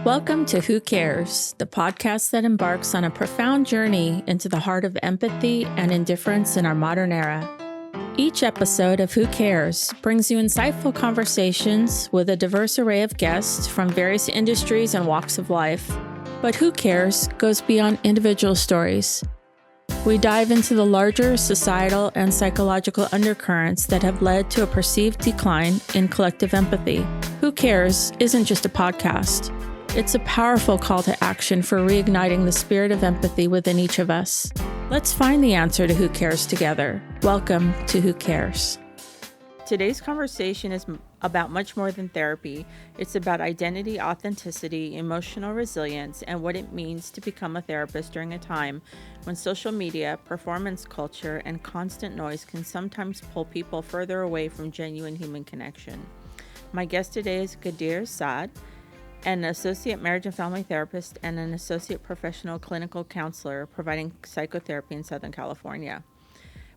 Welcome to Who Cares, the podcast that embarks on a profound journey into the heart of empathy and indifference in our modern era. Each episode of Who Cares brings you insightful conversations with a diverse array of guests from various industries and walks of life. But Who Cares goes beyond individual stories. We dive into the larger societal and psychological undercurrents that have led to a perceived decline in collective empathy. Who Cares isn't just a podcast. It's a powerful call to action for reigniting the spirit of empathy within each of us. Let's find the answer to who cares together. Welcome to Who Cares. Today's conversation is about much more than therapy. It's about identity, authenticity, emotional resilience, and what it means to become a therapist during a time when social media, performance culture, and constant noise can sometimes pull people further away from genuine human connection. My guest today is Ghadir Saad, an associate marriage and family therapist and an associate professional clinical counselor providing psychotherapy in Southern California.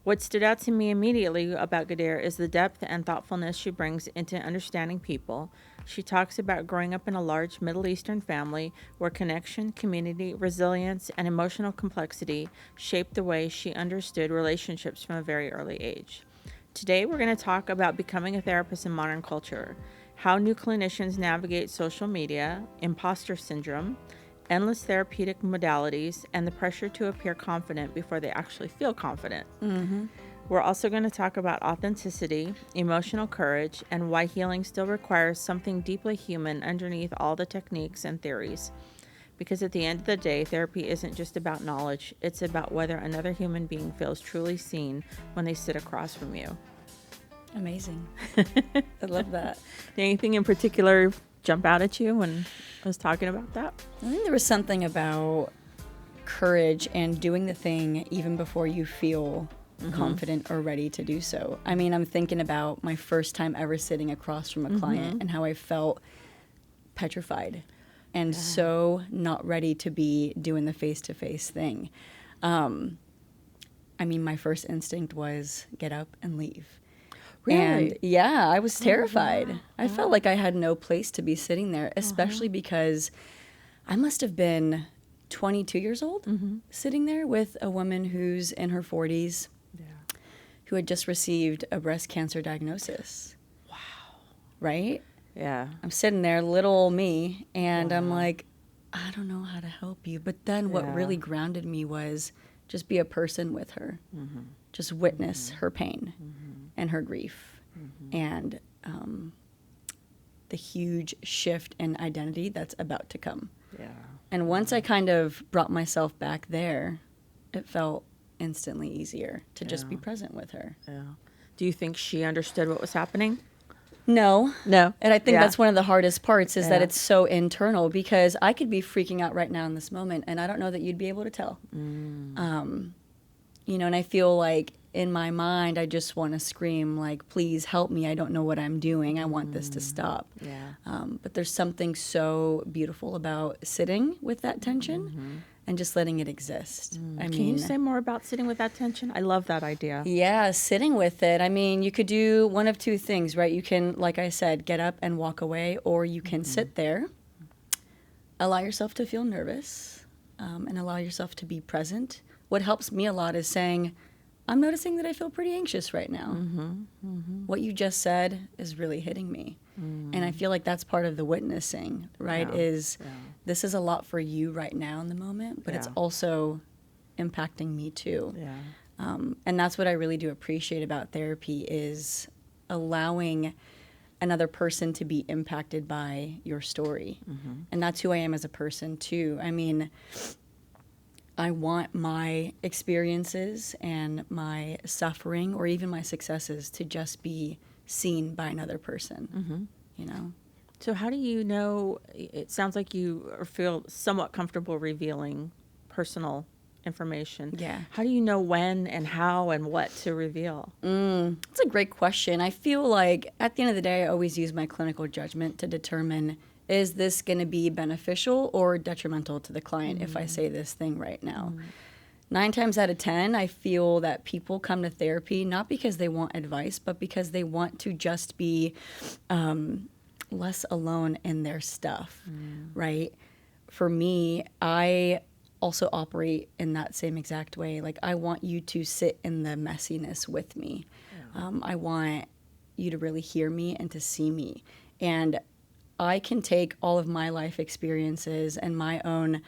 What stood out to me immediately about Gadier is the depth and thoughtfulness she brings into understanding people. She talks about growing up in a large Middle Eastern family where connection, community, resilience, and emotional complexity shaped the way she understood relationships from a very early age. Today, we're going to talk about becoming a therapist in modern culture, how new clinicians navigate social media, imposter syndrome, endless therapeutic modalities, and the pressure to appear confident before they actually feel confident. We're also going to talk about authenticity, emotional courage, and why healing still requires something deeply human underneath all the techniques and theories. Because at the end of the day, therapy isn't just about knowledge, it's about whether another human being feels truly seen when they sit across from you. Amazing. I love that. Did anything in particular jump out at you when I was talking about that? I think there was something about courage and doing the thing even before you feel confident or ready to do so. I mean, I'm thinking about my first time ever sitting across from a client and how I felt petrified and so not ready to be doing the face-to-face thing. I mean, my first instinct was get up and leave. Really? And yeah, I was terrified. I felt like I had no place to be sitting there, especially because I must have been 22 years old sitting there with a woman who's in her 40s who had just received a breast cancer diagnosis. Wow. Right? Yeah. I'm sitting there, little old me, and I'm like, I don't know how to help you. But then what really grounded me was just be a person with her. Just witness her pain and her grief and the huge shift in identity that's about to come. Yeah. And once I kind of brought myself back there, it felt instantly easier to just be present with her. Yeah. Do you think she understood what was happening? No. No. And I think that's one of the hardest parts is that it's so internal because I could be freaking out right now in this moment and I don't know that you'd be able to tell. You know, and I feel like in my mind, I just want to scream like, please help me. I don't know what I'm doing. I want this to stop. Yeah. But there's something so beautiful about sitting with that tension and just letting it exist. Can you say more about sitting with that tension? I love that idea. Yeah, sitting with it. I mean, you could do one of two things, right? You can, like I said, get up and walk away, or you can sit there, allow yourself to feel nervous, and allow yourself to be present. What helps me a lot is saying, I'm noticing that I feel pretty anxious right now. What you just said is really hitting me. And I feel like that's part of the witnessing, right? This is a lot for you right now in the moment, but it's also impacting me too. And that's what I really do appreciate about therapy is allowing another person to be impacted by your story. And that's who I am as a person too. I mean, I want my experiences and my suffering or even my successes to just be seen by another person, you know? So how do you know, it sounds like you feel somewhat comfortable revealing personal information. Yeah. How do you know when and how and what to reveal? That's a great question. I feel like at the end of the day, I always use my clinical judgment to determine, is this going to be beneficial or detrimental to the client if I say this thing right now? 9 times out of 10, I feel that people come to therapy not because they want advice, but because they want to just be less alone in their stuff, right? For me, I also operate in that same exact way. Like, I want you to sit in the messiness with me. I want you to really hear me and to see me. And I can take all of my life experiences and my own,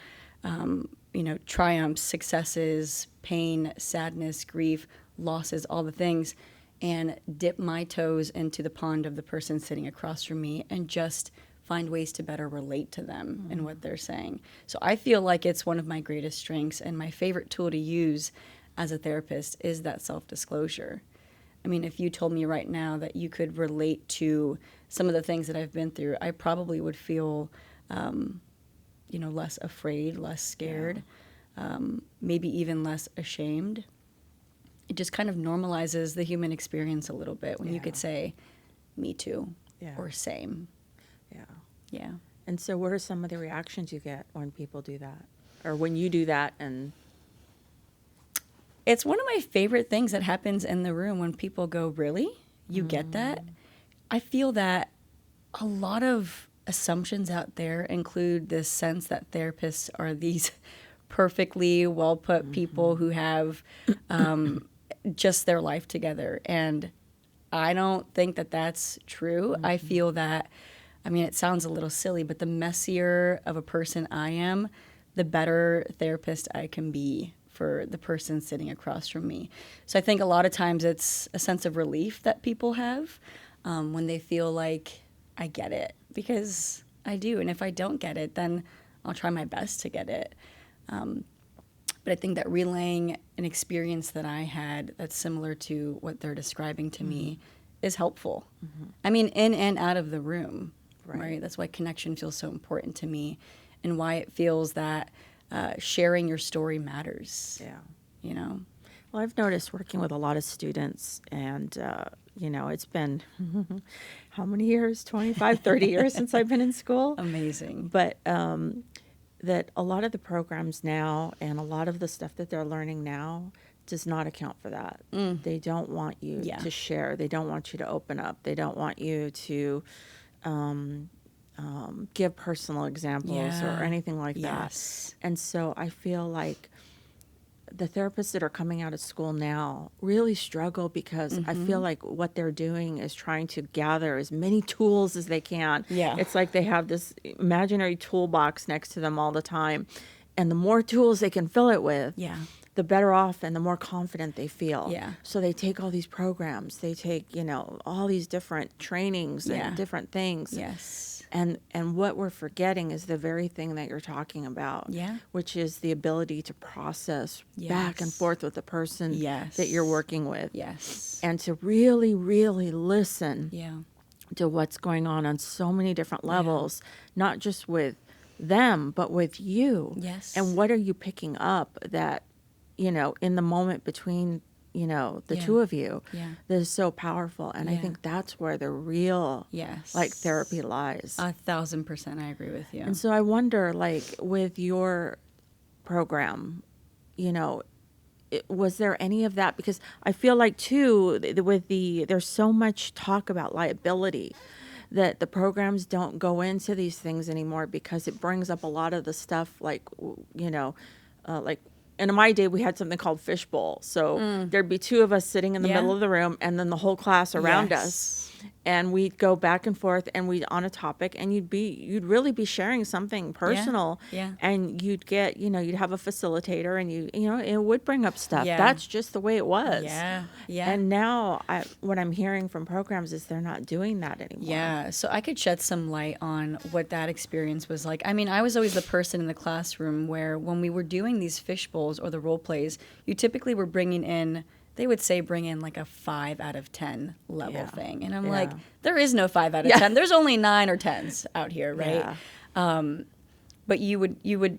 triumphs, successes, pain, sadness, grief, losses, all the things, and dip my toes into the pond of the person sitting across from me and just find ways to better relate to them and what they're saying. So I feel like it's one of my greatest strengths, and my favorite tool to use as a therapist is that self-disclosure. I mean, if you told me right now that you could relate to some of the things that I've been through, I probably would feel, less afraid, less scared, maybe even less ashamed. It just kind of normalizes the human experience a little bit when you could say, me too, or same. Yeah. Yeah. And so what are some of the reactions you get when people do that? Or when you do that? And it's one of my favorite things that happens in the room when people go, really? You get that? I feel that a lot of assumptions out there include this sense that therapists are these perfectly well-put people who have just their life together. And I don't think that that's true. I feel that, it sounds a little silly, but the messier of a person I am, the better therapist I can be for the person sitting across from me. So I think a lot of times it's a sense of relief that people have when they feel like I get it, because I do. And if I don't get it, then I'll try my best to get it. But I think that relaying an experience that I had that's similar to what they're describing to me is helpful. In and out of the room, right? That's why connection feels so important to me, and why it feels that sharing your story matters. Yeah. Well, I've noticed working with a lot of students, and, it's been how many years? 25, 30 years since I've been in school. Amazing. But that a lot of the programs now and a lot of the stuff that they're learning now does not account for that. They don't want you to share. They don't want you to open up. They don't want you to give personal examples or anything like that. And so I feel like the therapists that are coming out of school now really struggle because I feel like what they're doing is trying to gather as many tools as they can. Yeah. It's like they have this imaginary toolbox next to them all the time. And the more tools they can fill it with, the better off and the more confident they feel. Yeah. So they take all these programs, they take, all these different trainings and different things. Yes. And what we're forgetting is the very thing that you're talking about, which is the ability to process back and forth with the person that you're working with. Yes. And to really, really listen to what's going on so many different levels, not just with them, but with you. Yes. And what are you picking up that, in the moment between the two of you that is so powerful. And I think that's where the real therapy lies. 1,000% I agree with you. And so I wonder, with your program, was there any of that? Because I feel like too, there's so much talk about liability that the programs don't go into these things anymore because it brings up a lot of the stuff like in my day, we had something called fishbowl. So there'd be two of us sitting in the middle of the room and then the whole class around us. And we'd go back and forth and we'd on a topic and you'd really be sharing something personal. And you'd get, you'd have a facilitator and it would bring up stuff. That's just the way it was. And now what I'm hearing from programs is they're not doing that anymore. So I could shed some light on what that experience was like. I was always the person in the classroom where when we were doing these fishbowls or the role plays, you typically were bringing in, they would say bring in like a 5 out of 10 level thing. And I'm like, there is no 5 out of 10. There's only 9 or 10s out here, right? But you would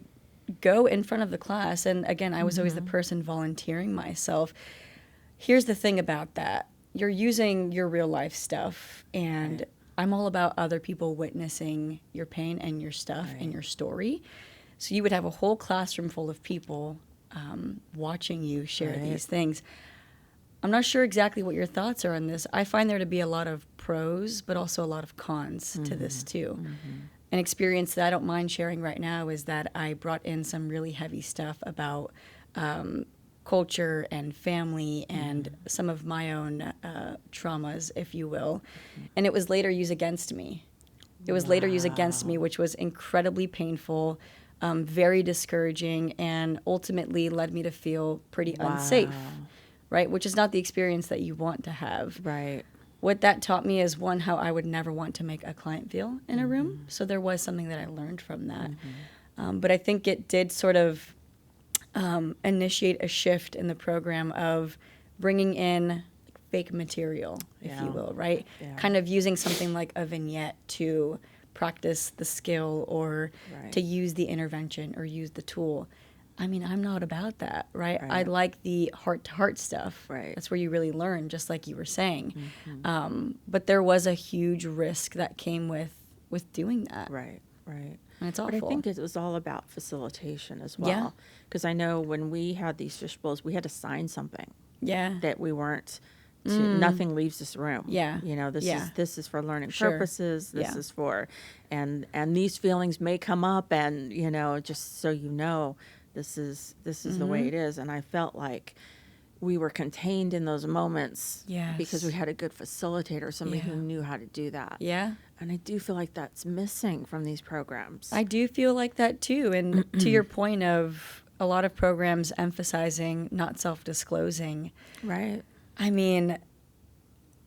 go in front of the class. And again, I was always the person volunteering myself. Here's the thing about that. You're using your real life stuff. And I'm all about other people witnessing your pain and your stuff and your story. So you would have a whole classroom full of people watching you share these things. I'm not sure exactly what your thoughts are on this. I find there to be a lot of pros, but also a lot of cons to this too. An experience that I don't mind sharing right now is that I brought in some really heavy stuff about culture and family and some of my own traumas, if you will. And it was later used against me. It was later used against me, which was incredibly painful, very discouraging, and ultimately led me to feel pretty unsafe, right? Which is not the experience that you want to have. Right. What that taught me is, one, how I would never want to make a client feel in a room. So there was something that I learned from that. But I think it did sort of initiate a shift in the program of bringing in fake material, if you will, right? Kind of using something like a vignette to practice the skill or to use the intervention or use the tool. I mean, I'm not about that, right? I like the heart-to-heart stuff. Right. That's where you really learn, just like you were saying. But there was a huge risk that came with doing that. Right. And it's awful. But I think it was all about facilitation as well. Because I know when we had these fish bowls, we had to sign something. That we weren't, nothing leaves this room. You know, this is for learning purposes. This is for, and these feelings may come up, and, you know, just so you know, this is the way it is. And I felt like we were contained in those moments because we had a good facilitator, somebody who knew how to do that. And I do feel like that's missing from these programs. I do feel like that too. And to your point of a lot of programs emphasizing not self-disclosing. Right. I mean,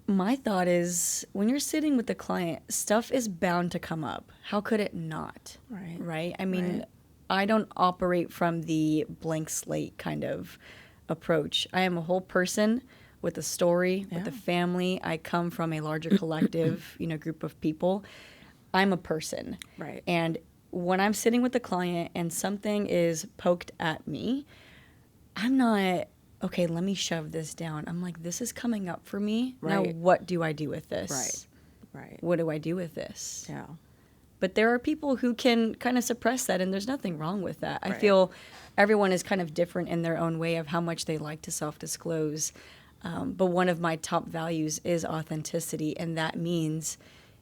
my thought is when you're sitting with the client, stuff is bound to come up. How could it not? Right? I mean, I don't operate from the blank slate kind of approach. I am a whole person with a story, with a family. I come from a larger collective, group of people. I'm a person. And when I'm sitting with the client and something is poked at me, I'm not, okay, let me shove this down. I'm like, this is coming up for me. Now, what do I do with this? What do I do with this? But there are people who can kind of suppress that, and there's nothing wrong with that. I feel everyone is kind of different in their own way of how much they like to self-disclose. But one of my top values is authenticity, and that means,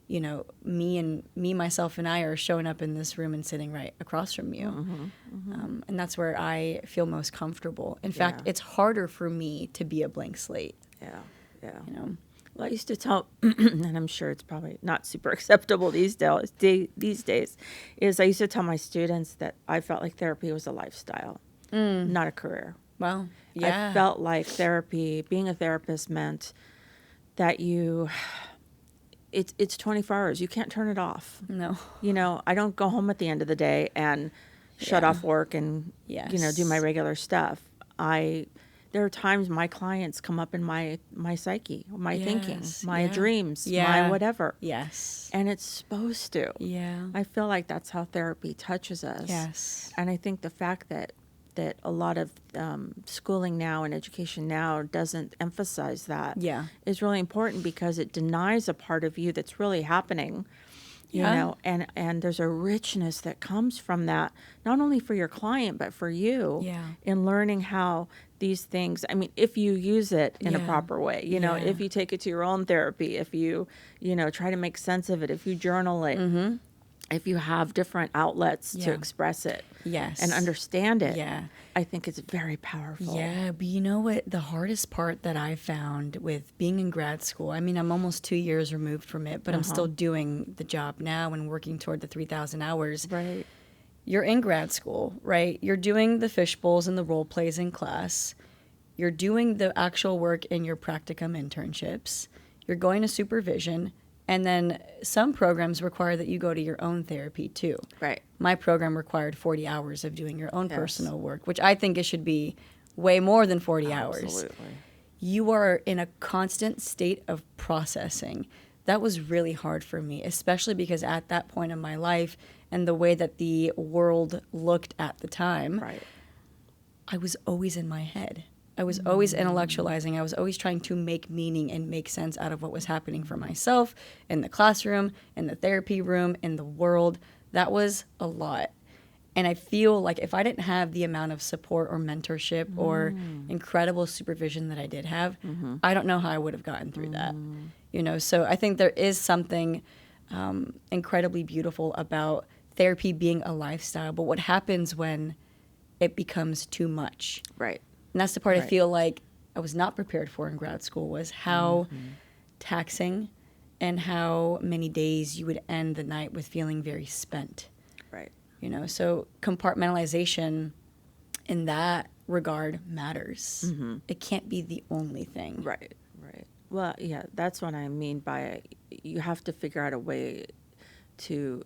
me, myself, and I are showing up in this room and sitting right across from you. And that's where I feel most comfortable. In fact, it's harder for me to be a blank slate. Well, I used to tell, and I'm sure it's probably not super acceptable these days, is I used to tell my students that I felt like therapy was a lifestyle, not a career. Well, I felt like being a therapist meant that it's 24 hours. You can't turn it off. No. I don't go home at the end of the day and shut off work and, do my regular stuff. There are times my clients come up in my psyche, my thinking, my dreams, my whatever. And it's supposed to. I feel like that's how therapy touches us. And I think the fact that a lot of schooling now and education now doesn't emphasize that is really important, because it denies a part of you that's really happening. And there's a richness that comes from that, not only for your client, but for you in learning how these things, I mean, if you use it in a proper way, if you take it to your own therapy, if you, try to make sense of it, if you journal it, if you have different outlets to express it and understand it, I think it's very powerful. But you know what? The hardest part that I found with being in grad school, I mean, I'm almost 2 years removed from it, but I'm still doing the job now and working toward the 3,000 hours. You're in grad school, right? You're doing the fish bowls and the role plays in class. You're doing the actual work in your practicum internships. You're going to supervision. And then some programs require that you go to your own therapy too. My program required 40 hours of doing your own personal work, which I think it should be way more than 40 hours. You are in a constant state of processing. That was really hard for me, especially because at that point in my life and the way that the world looked at the time, I was always in my head. I was always intellectualizing. I was always trying to make meaning and make sense out of what was happening for myself in the classroom, in the therapy room, in the world. That was a lot. And I feel like if I didn't have the amount of support or mentorship or incredible supervision that I did have, I don't know how I would have gotten through that. You know, so I think there is something incredibly beautiful about therapy being a lifestyle. But what happens when it becomes too much? Right. And that's the part I feel like I was not prepared for in grad school, was how taxing and how many days you would end the night with feeling very spent. Right. You know, so compartmentalization in that regard matters. It can't be the only thing. Right. Right. Well, yeah, that's what I mean by you have to figure out a way to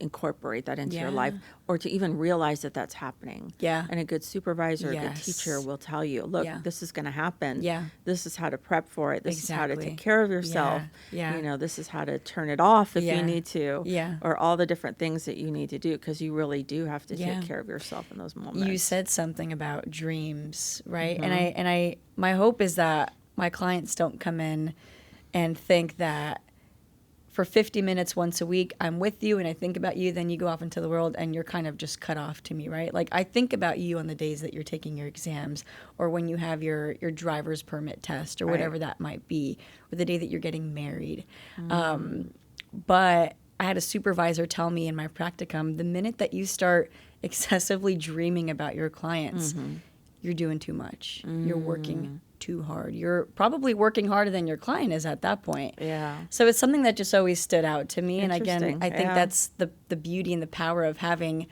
incorporate that into your life, or to even realize that that's happening. Yeah. And a good supervisor, a good teacher will tell you, look, this is going to happen. Yeah. This is how to prep for it. This is how to Exactly. take care of yourself. Yeah. You know, this is how to turn it off if you Yeah. need to. Yeah. Or all the different things that you need to do, because you really do have to Yeah. take care of yourself in those moments. You said something about dreams, right? And I my hope is that my clients don't come in and think that for 50 minutes once a week, I'm with you and I think about you, then you go off into the world and you're kind of just cut off to me, right? Like, I think about you on the days that you're taking your exams, or when you have your driver's permit test, or whatever that might be, or the day that you're getting married. But I had a supervisor tell me in my practicum, the minute that you start excessively dreaming about your clients, you're doing too much. You're working too hard. You're probably working harder than your client is at that point. Yeah. So it's something that just always stood out to me. And again, Interesting. I think Yeah. that's the beauty and the power of having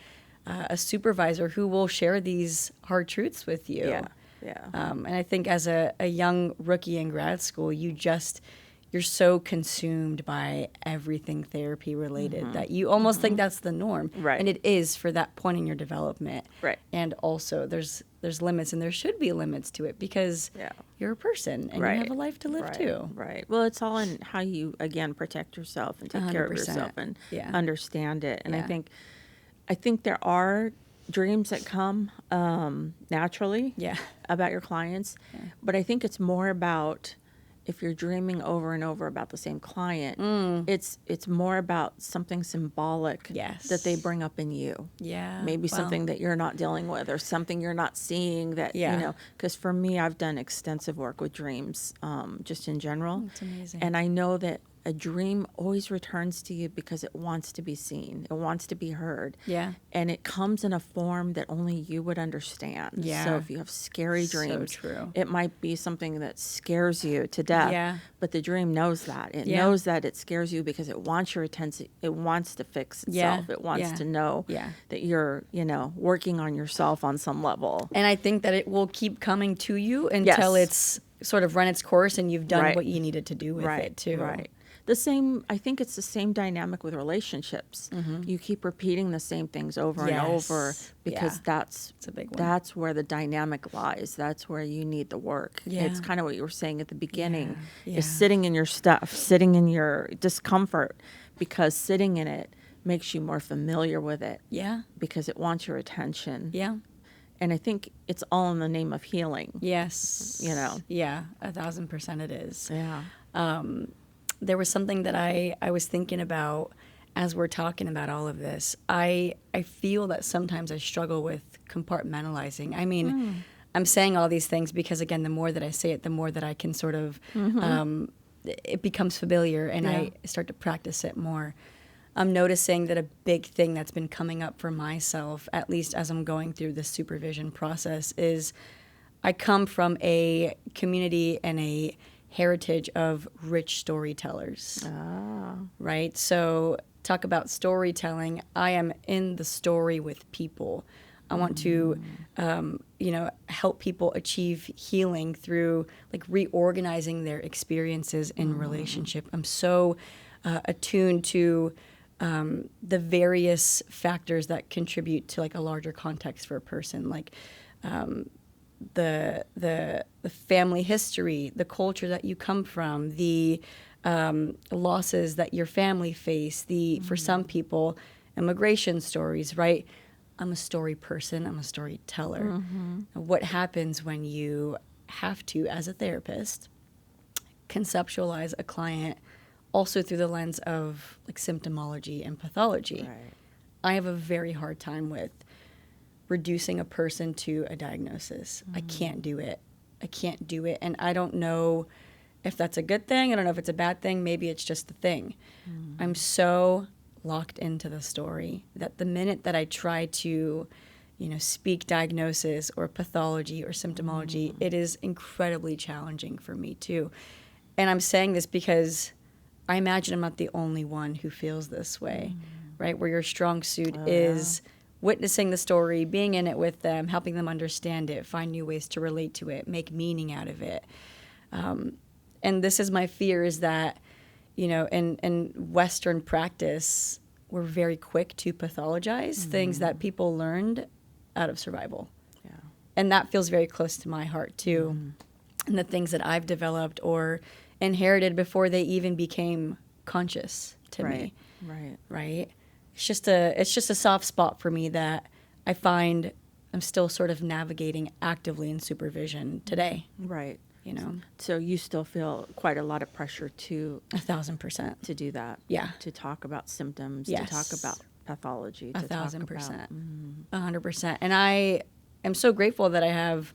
a supervisor who will share these hard truths with you. Yeah. Yeah. And I think as a young rookie in grad school, you're so consumed by everything therapy related that you almost think that's the norm. Right. And it is for that point in your development. Right. And also there's limits, and there should be limits to it, because you're a person and you have a life to live too. Right. Well, it's all in how you, again, protect yourself and take care of 100%. yourself and Yeah. understand it. And Yeah. I think there are dreams that come naturally about your clients, but I think it's more about, if you're dreaming over and over about the same client, it's more about something symbolic that they bring up in you. Yeah. Maybe Well, something that you're not dealing with, or something you're not seeing that, you know, because for me, I've done extensive work with dreams, just in general. That's amazing. And I know that a dream always returns to you because it wants to be seen. It wants to be heard. Yeah. And it comes in a form that only you would understand. Yeah. So if you have scary So dreams, true. it might be something that scares you to death. Yeah. But the dream knows that. It knows that it scares you because it wants your attention. It wants to fix itself. Yeah. It wants to know Yeah. that you're, you know, working on yourself on some level. And I think that it will keep coming to you until it's sort of run its course and you've done Right. what you needed to do with it too. Right. The same, I think it's the same dynamic with relationships. You keep repeating the same things over and over because that's a big one. That's where the dynamic lies. That's where you need the work. Yeah. It's kind of what you were saying at the beginning, Yeah. is sitting in your stuff, sitting in your discomfort, because sitting in it makes you more familiar with it. Yeah. Because it wants your attention. Yeah. And I think it's all in the name of healing. Yes. You know. Yeah, 1,000% it is. Yeah. There was something that I was thinking about as we're talking about all of this. I feel that sometimes I struggle with compartmentalizing. I mean, I'm saying all these things because, again, the more that I say it, the more that I can sort of, it becomes familiar and I start to practice it more. I'm noticing that a big thing that's been coming up for myself, at least as I'm going through this supervision process, is I come from a community and a heritage of rich storytellers, right? So talk about storytelling. I am in the story with people. I want to, help people achieve healing through like reorganizing their experiences in relationship. I'm so attuned to the various factors that contribute to like a larger context for a person, like the family history, the culture that you come from, the losses that your family face, for some people, immigration stories, right? I'm a story person, I'm a storyteller. What happens when you have to, as a therapist, conceptualize a client also through the lens of like symptomology and pathology? Right. I have a very hard time with reducing a person to a diagnosis. I can't do it. I can't do it. And I don't know if that's a good thing. I don't know if it's a bad thing. Maybe it's just the thing. I'm so locked into the story that the minute that I try to, speak diagnosis or pathology or symptomology, it is incredibly challenging for me too. And I'm saying this because I imagine I'm not the only one who feels this way, right? Where your strong suit is witnessing the story, being in it with them, helping them understand it, find new ways to relate to it, make meaning out of it. And this is my fear, is that, in Western practice, we're very quick to pathologize things that people learned out of survival. Yeah. And that feels very close to my heart too. And the things that I've developed or inherited before they even became conscious to me. Right. It's just a soft spot for me that I find I'm still sort of navigating actively in supervision today. Right. So you still feel quite a lot of pressure to 1,000% to do that. Yeah. To talk about symptoms, Yes. to talk about pathology, 1,000%. 100%. And I am so grateful that I have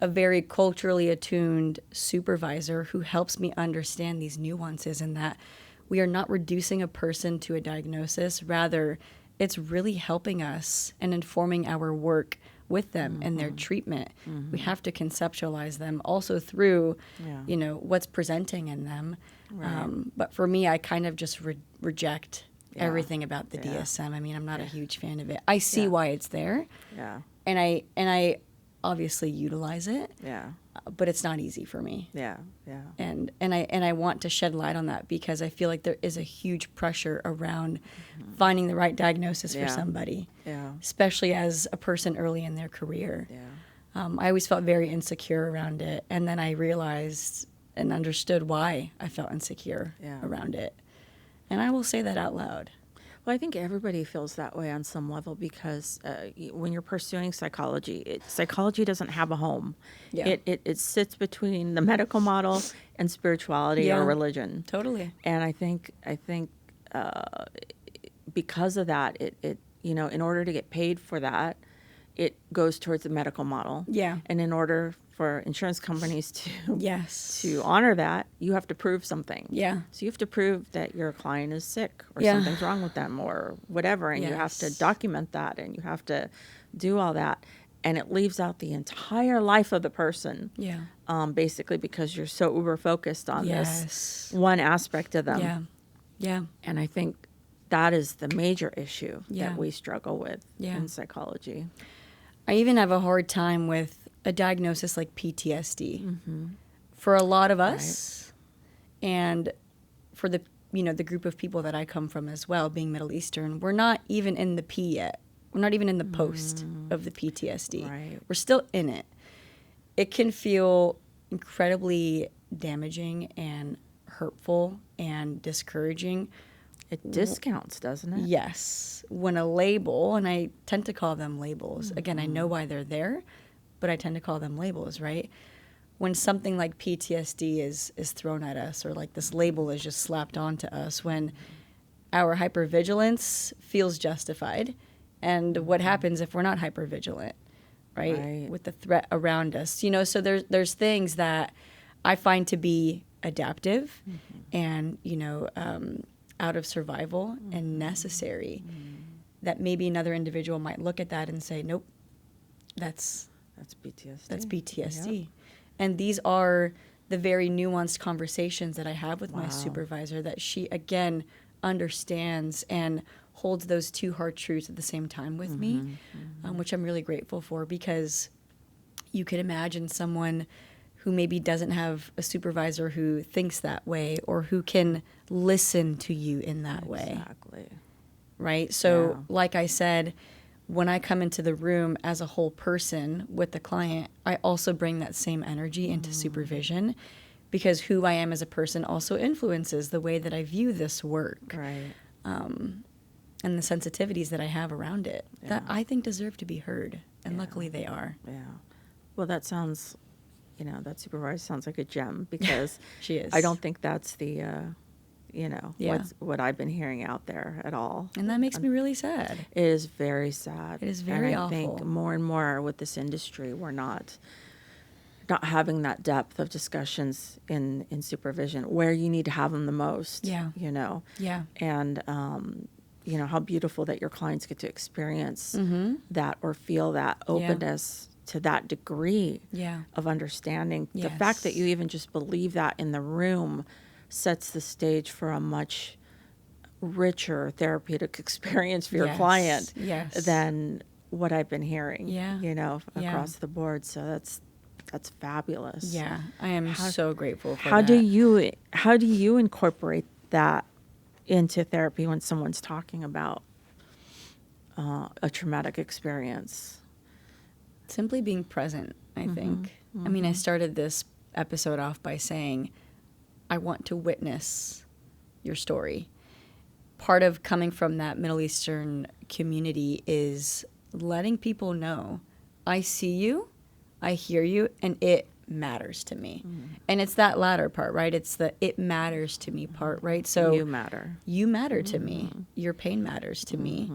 a very culturally attuned supervisor who helps me understand these nuances, and that we are not reducing a person to a diagnosis. Rather, it's really helping us and informing our work with them and their treatment. We have to conceptualize them also through, what's presenting in them. Right. But for me, I kind of just reject everything about the DSM. I mean, I'm not a huge fan of it. I see why it's there. Yeah. And I obviously utilize it. Yeah. But it's not easy for me. Yeah. Yeah. And I want to shed light on that, because I feel like there is a huge pressure around finding the right diagnosis for somebody. Yeah. Especially as a person early in their career. Yeah. I always felt very insecure around it, and then I realized and understood why I felt insecure around it. And I will say that out loud. Well, I think everybody feels that way on some level, because when you're pursuing psychology, psychology doesn't have a home. Yeah. It sits between the medical model and spirituality or religion. Totally. And I think because of that, it in order to get paid for that, it goes towards the medical model. Yeah. And in order for insurance companies to honor that, you have to prove something. Yeah. So you have to prove that your client is sick, or Yeah. something's wrong with them, or whatever, and you have to document that, and you have to do all that, and it leaves out the entire life of the person. Yeah. Basically, because you're so uber focused on this one aspect of them. Yeah. Yeah. And I think that is the major issue Yeah. that we struggle with Yeah. in psychology. I even have a hard time with a diagnosis like PTSD. For a lot of us, and for the the group of people that I come from as well, being Middle Eastern, we're not even in the P yet. We're not even in the post of the PTSD. Right. We're still in it. It can feel incredibly damaging and hurtful and discouraging. It discounts, doesn't it? Yes. When a label, and I tend to call them labels, again, I know why they're there, but I tend to call them labels, right? When something like PTSD is thrown at us, or like this label is just slapped onto us, when our hypervigilance feels justified, and what happens if we're not hypervigilant, right? With the threat around us. So there's things that I find to be adaptive and, out of survival and necessary, that maybe another individual might look at that and say, nope, that's PTSD. That's PTSD. Yep. And these are the very nuanced conversations that I have with my supervisor, that she, again, understands and holds those two hard truths at the same time with me, which I'm really grateful for, because you could imagine someone who maybe doesn't have a supervisor who thinks that way, or who can listen to you in that way. Exactly. Right? So, like I said, when I come into the room as a whole person with the client, I also bring that same energy into supervision, because who I am as a person also influences the way that I view this work. Right. And the sensitivities that I have around it that I think deserve to be heard. And luckily they are. Yeah. Well, that sounds, that supervisor sounds like a gem, because She is. I don't think that's the what I've been hearing out there at all. And that makes me really sad. It is very sad. It is very awful. I think more and more with this industry, we're not having that depth of discussions in supervision where you need to have them the most. Yeah. Yeah. And, how beautiful that your clients get to experience that or feel that openness to that degree of understanding. Yes. The fact that you even just believe that in the room sets the stage for a much richer therapeutic experience for your client than what I've been hearing, across the board. So that's fabulous. Yeah, I am so grateful for how that. How do you incorporate that into therapy when someone's talking about a traumatic experience? Simply being present, I think. I mean, I started this episode off by saying, I want to witness your story. Part of coming from that Middle Eastern community is letting people know, I see you, I hear you, and it matters to me. And it's that latter part, right? It's the it matters to me part, right? So you matter. You matter to me. Your pain matters to me.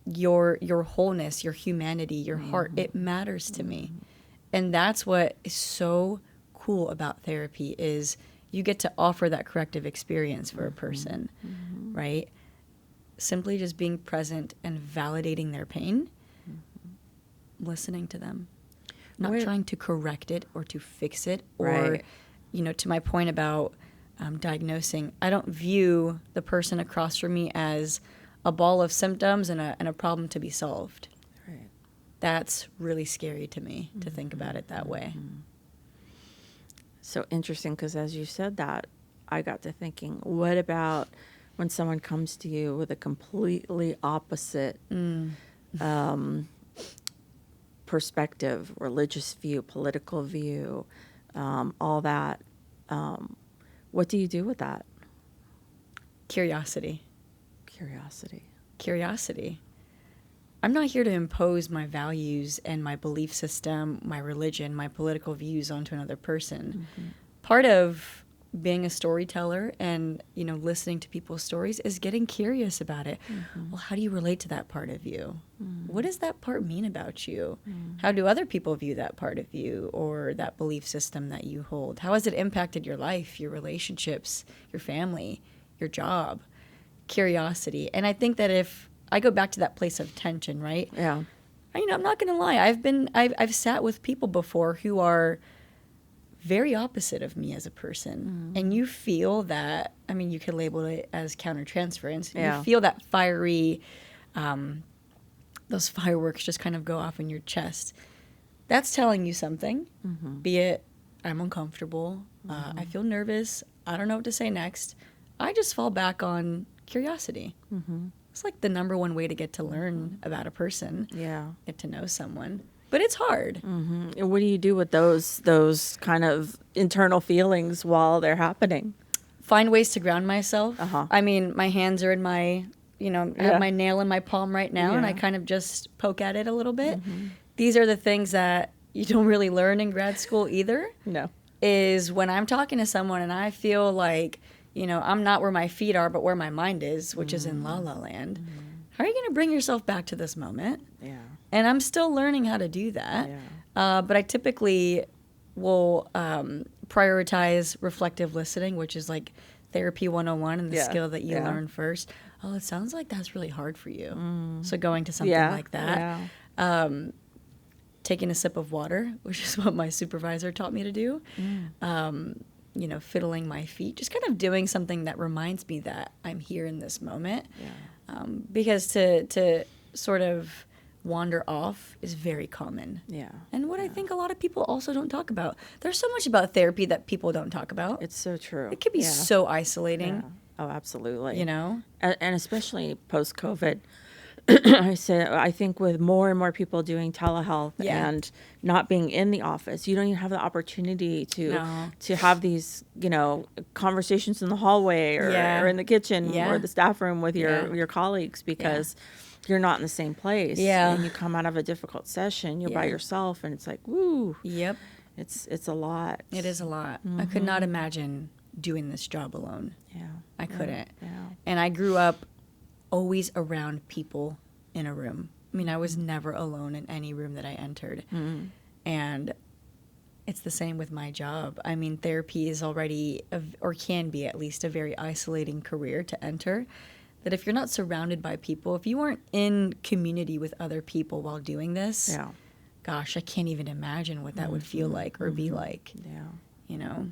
Your wholeness, your humanity, your heart, it matters to me. And that's what is so cool about therapy is you get to offer that corrective experience for a person, right? Simply just being present and validating their pain, listening to them, not trying to correct it or to fix it or, to my point about diagnosing, I don't view the person across from me as a ball of symptoms and a problem to be solved. Right. That's really scary to me to think about it that way. So interesting, because as you said that, I got to thinking, what about when someone comes to you with a completely opposite perspective, religious view, political view, all that? What do you do with that? Curiosity. Curiosity. I'm not here to impose my values and my belief system, my religion, my political views onto another person. Part of being a storyteller and, listening to people's stories is getting curious about it. Well, how do you relate to that part of you? What does that part mean about you? How do other people view that part of you or that belief system that you hold? How has it impacted your life, your relationships, your family, your job? Curiosity. And I think that if I go back to that place of tension, right? Yeah. I'm not going to lie. I've sat with people before who are very opposite of me as a person. And you feel that, you could label it as countertransference. You feel that fiery, those fireworks just kind of go off in your chest. That's telling you something, be it I'm uncomfortable, I feel nervous, I don't know what to say next. I just fall back on curiosity. It's like the number one way to get to learn about a person. Yeah. Get to know someone. But it's hard. And what do you do with those kind of internal feelings while they're happening? Find ways to ground myself. My hands are in my, I have my nail in my palm right now, and I kind of just poke at it a little bit. These are the things that you don't really learn in grad school either. No. Is when I'm talking to someone and I feel like, I'm not where my feet are, but where my mind is, which is in La La Land. How are you going to bring yourself back to this moment? Yeah. And I'm still learning how to do that. Yeah. But I typically will prioritize reflective listening, which is like therapy 101 and the skill that you learn first. Oh, it sounds like that's really hard for you. So going to something like that. Taking a sip of water, which is what my supervisor taught me to do. Fiddling my feet, just kind of doing something that reminds me that I'm here in this moment. Yeah. Because to sort of wander off is very common. Yeah. And what I think a lot of people also don't talk about. There's so much about therapy that people don't talk about. It's so true. It can be so isolating. Yeah. Oh, absolutely. And especially post-COVID. I think with more and more people doing telehealth and not being in the office, you don't even have the opportunity to have these, conversations in the hallway or in the kitchen or the staff room with your colleagues because you're not in the same place. Yeah. And you come out of a difficult session, you're by yourself, and it's like, woo. Yep. It's a lot. It is a lot. I could not imagine doing this job alone. Yeah. I couldn't. Yeah. And I grew up always around people in a room. I mean, I was never alone in any room that I entered. And it's the same with my job. I mean, therapy is already, or can be at least, a very isolating career to enter. That if you're not surrounded by people, if you aren't in community with other people while doing this, gosh, I can't even imagine what that would feel like or be like. Yeah. You know?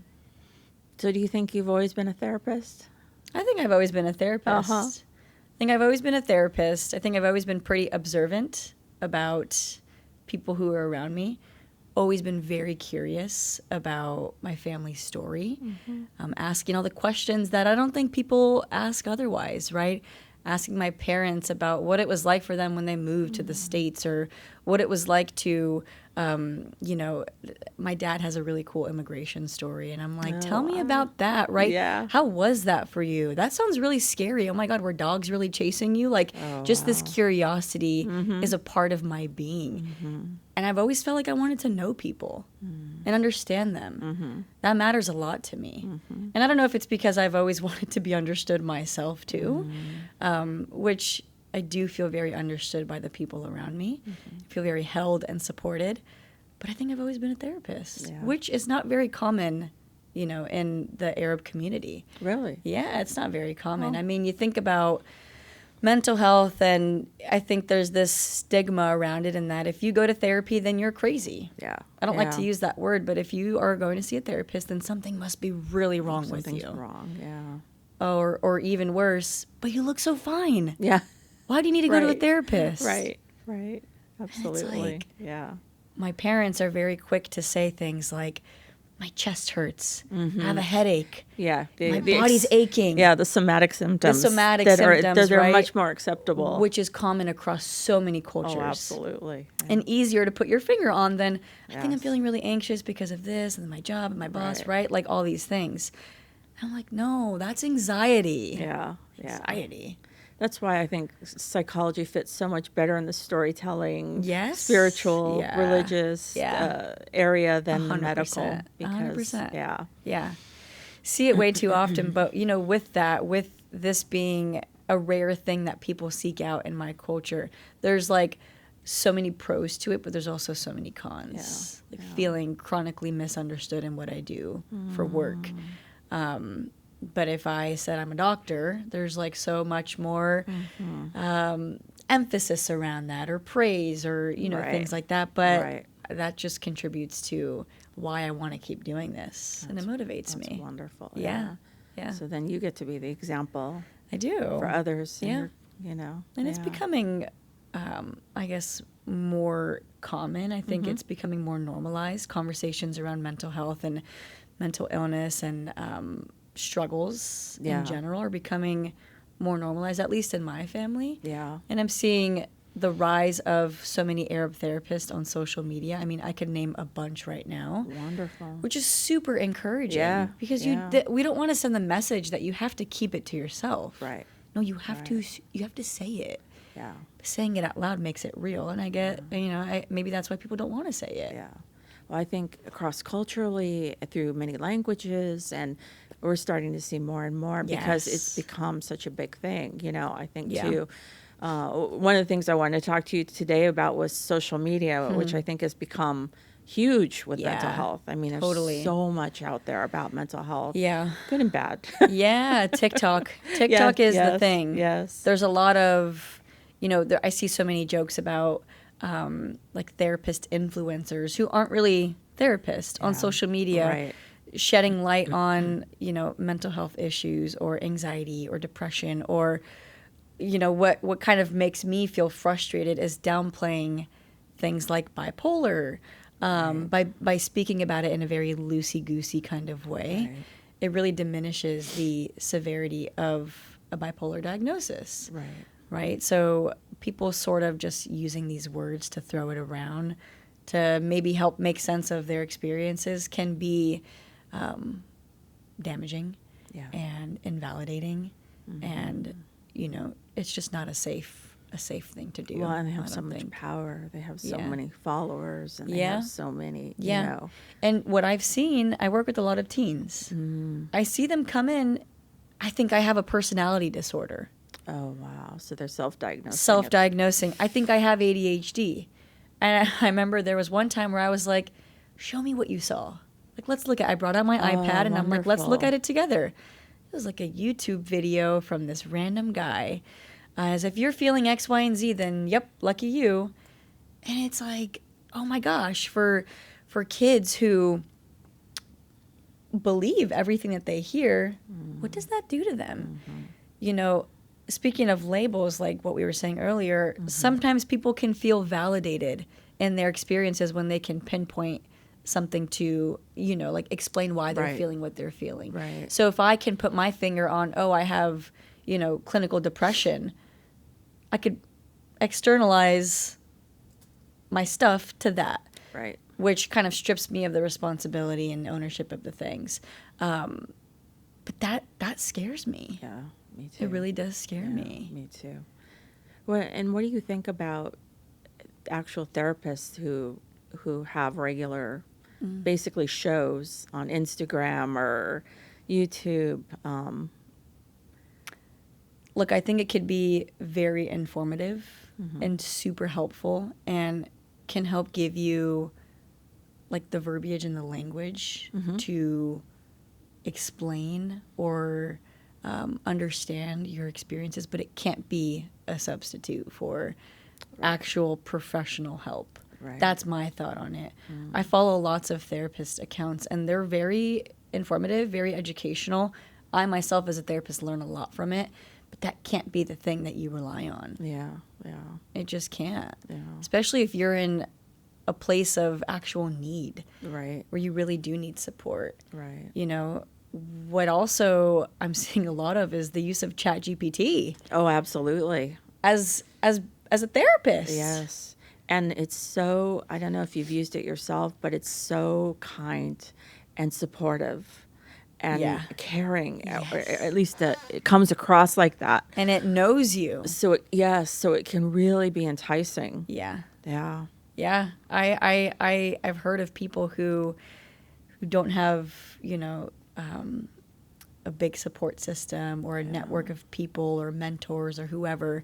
So do you think you've always been a therapist? I think I've always been a therapist. Uh-huh. I think I've always been a therapist. I think I've always been pretty observant about people who are around me. Always been very curious about my family's story. Asking all the questions that I don't think people ask otherwise, right? Asking my parents about what it was like for them when they moved to the States, or what it was like to, my dad has a really cool immigration story. And I'm like, tell me about that, right? Yeah. How was that for you? That sounds really scary. Oh my God, were dogs really chasing you? Like, this curiosity is a part of my being. And I've always felt like I wanted to know people and understand them. That matters a lot to me. And I don't know if it's because I've always wanted to be understood myself too, which I do feel very understood by the people around me. I feel very held and supported. But I think I've always been a therapist, which is not very common, in the Arab community. Really? Yeah, it's not very common. I mean, you think about mental health, and I think there's this stigma around it, in that if you go to therapy, then you're crazy. Yeah. I don't like to use that word, but if you are going to see a therapist, then something must be really wrong with you. Something's wrong, yeah. Or even worse, but you look so fine. Yeah. Why do you need to go to a therapist? Right. Absolutely. Like, yeah. My parents are very quick to say things like, my chest hurts, I have a headache, Yeah. my body's aching. Yeah, the somatic symptoms. Symptoms, that are right? much more acceptable. Which is common across so many cultures. Oh, absolutely. Yeah. And easier to put your finger on than, I think I'm feeling really anxious because of this, and my job, and my boss, right? Like all these things. I'm like, no, that's anxiety. Yeah. Anxiety. That's why I think psychology fits so much better in the storytelling, spiritual, Yeah. religious area than 100%. medical. Because, 100%. Yeah. See it way too often, but with this being a rare thing that people seek out in my culture, there's like so many pros to it, but there's also so many cons. Feeling chronically misunderstood in what I do for work. But if I said I'm a doctor, there's like so much more emphasis around that, or praise, or things like that. But that just contributes to why I want to keep doing this, and it motivates me. That's wonderful. Yeah. So then you get to be the example. I do for others. Yeah. And it's becoming, I guess, more common. I think it's becoming more normalized. Conversations around mental health and mental illness and struggles in general are becoming more normalized, at least in my family. Yeah. And I'm seeing the rise of so many Arab therapists on social media. I mean, I could name a bunch right now. Wonderful. Which is super encouraging. Yeah. Because we don't want to send the message that you have to keep it to yourself. Right. No, you have to say it. Yeah. Saying it out loud makes it real. And I get, maybe that's why people don't want to say it. Yeah. Well, I think cross-culturally, through many languages, and we're starting to see more and more because it's become such a big thing. I think too. One of the things I wanted to talk to you today about was social media, which I think has become huge with mental health. I mean, there's so much out there about mental health. Yeah. Good and bad. TikTok. TikTok is the thing. Yes. There's a lot of, I see so many jokes about like therapist influencers who aren't really therapists on social media, shedding light on, mental health issues or anxiety or depression, or, what kind of makes me feel frustrated is downplaying things like bipolar, by speaking about it in a very loosey-goosey kind of way. Right. It really diminishes the severity of a bipolar diagnosis. Right? So people sort of just using these words to throw it around to maybe help make sense of their experiences can be damaging and invalidating. And, it's just not a safe a safe thing to do. Well, and they have I so don't much think. power. They have so Yeah. many followers, and they Yeah. have so many, Yeah. you know. And what I've seen, I work with a lot of teens. I see them come in, I think I have a personality disorder. Oh, wow. So they're self-diagnosing. Self-diagnosing. I think I have ADHD. And I remember there was one time where I was like, show me what you saw. Like, let's look at, I brought out my iPad and I'm like, let's look wonderful. at it together. It was like a YouTube video from this random guy. As if you're feeling X, Y, and Z, then yep, lucky you. And it's like, oh my gosh, for kids who believe everything that they hear, what does that do to them? You know, speaking of labels, like what we were saying earlier, sometimes people can feel validated in their experiences when they can pinpoint something to, you know, like explain why they're Right. feeling what they're feeling. Right. So if I can put my finger on, oh, I have, you know, clinical depression, I could externalize my stuff to that, Right. which kind of strips me of the responsibility and ownership of the things. But that scares me. Yeah, me too. It really does scare Yeah, me. Me too. Well, and what do you think about actual therapists who have regular, basically shows on Instagram or YouTube? Look, I think it could be very informative and super helpful and can help give you like the verbiage and the language to explain or understand your experiences, but it can't be a substitute for actual professional help. Right. That's my thought on it. I follow lots of therapist accounts, and they're very informative, very educational. I myself, as a therapist, learn a lot from it, but that can't be the thing that you rely on. Yeah, yeah, It just can't. yeah. Especially if you're in a place of actual need Right, where you really do need support. right. You know, what also I'm seeing a lot of is the use of ChatGPT Oh, absolutely. as a therapist. Yes. And it's so, I don't know if you've used it yourself, but it's so kind and supportive and Yeah. caring. Yes. Or at least it comes across like that. And it knows you. So, so it can really be enticing. Yeah. Yeah. Yeah. I've heard of people who don't have, you know, a big support system or a network of people or mentors or whoever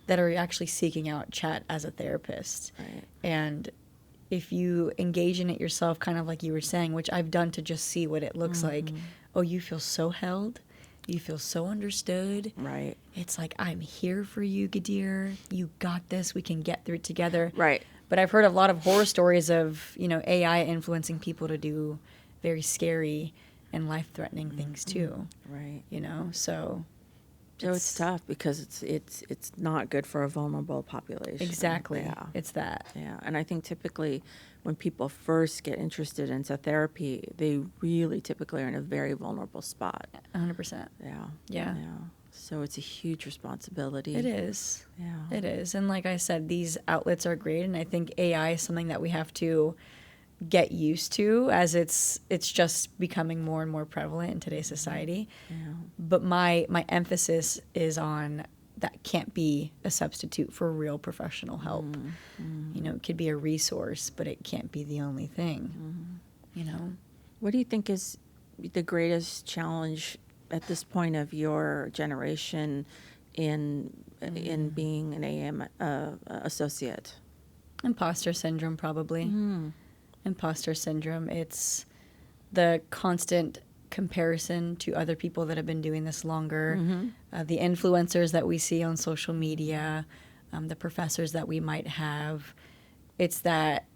that are actually seeking out chat as a therapist. Right. And if you engage in it yourself, kind of like you were saying, which I've done to just see what it looks like, oh, you feel so held. You feel so understood. Right. It's like, I'm here for you, Gadier. You got this. We can get through it together. Right. But I've heard a lot of horror stories of, you know, AI influencing people to do very scary and life-threatening things too. Right. You know, so it's tough because it's not good for a vulnerable population. exactly. Yeah. It's that. Yeah, and I think typically when people first get interested into therapy, they really typically are in a very vulnerable spot. 100%. Yeah. Yeah. So it's a huge responsibility. It is. Yeah. It is. And like I said, these outlets are great, and I think AI is something that we have to get used to as it's just becoming more and more prevalent in today's society. Yeah. But my emphasis is on that can't be a substitute for real professional help. You know, it could be a resource, but it can't be the only thing. You know? What do you think is the greatest challenge at this point of your generation in being an AM associate? Imposter syndrome, probably. Imposter syndrome. It's the constant comparison to other people that have been doing this longer, the influencers that we see on social media, the professors that we might have. It's that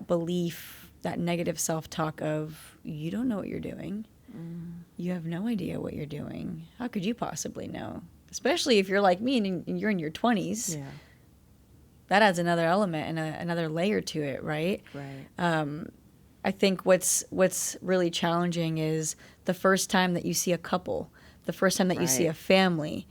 belief, that negative self-talk of, you don't know what you're doing. You have no idea what you're doing. How could you possibly know? Especially if you're like me and you're in your 20s. Yeah. That adds another element and another layer to it, right? Right. I think what's really challenging is the first time that you see a couple, the first time that you see a family,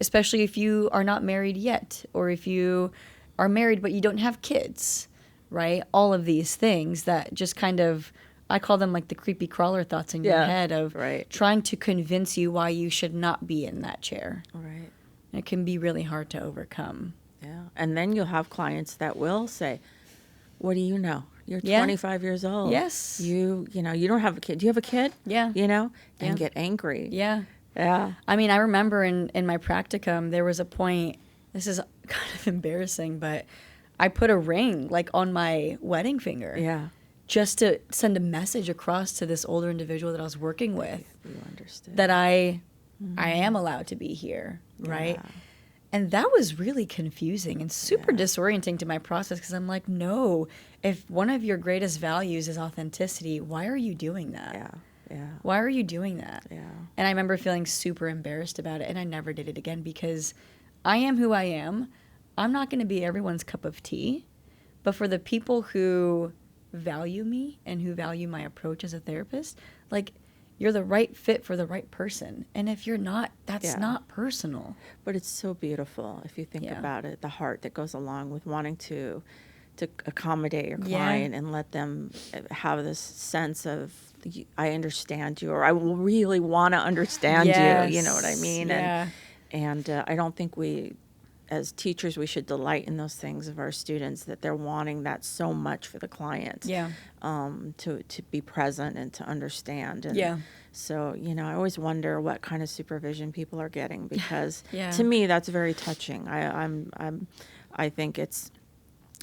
especially if you are not married yet, or if you are married but you don't have kids, right? All of these things that just kind of, I call them like the creepy crawler thoughts in your head of trying to convince you why you should not be in that chair. Right. It can be really hard to overcome. Yeah. And then you'll have clients that will say, what do you know? You're Yeah. 25 years old. Yes. You know, you don't have a kid. Do you have a kid? Yeah. You know, and Yeah. get angry. Yeah. Yeah. I mean, I remember in my practicum, there was a point, this is kind of embarrassing, but I put a ring like on my wedding finger. Yeah. Just to send a message across to this older individual that I was working with. You understood. That I am allowed to be here, right? Yeah. And that was really confusing and super disorienting to my process because I'm like, no, if one of your greatest values is authenticity, why are you doing that? Yeah. Yeah. Why are you doing that? Yeah. And I remember feeling super embarrassed about it, and I never did it again because I am who I am. I'm not going to be everyone's cup of tea, but for the people who value me and who value my approach as a therapist, like, you're the right fit for the right person. And if you're not, that's not personal. But it's so beautiful if you think about it, the heart that goes along with wanting to accommodate your client and let them have this sense of, I understand you, or I will really want to understand you. You know what I mean? Yeah. And I don't think we, as teachers, we should delight in those things of our students, that they're wanting that so much for the client. Yeah. To be present and to understand. And so, you know, I always wonder what kind of supervision people are getting, because to me, that's very touching. I think it's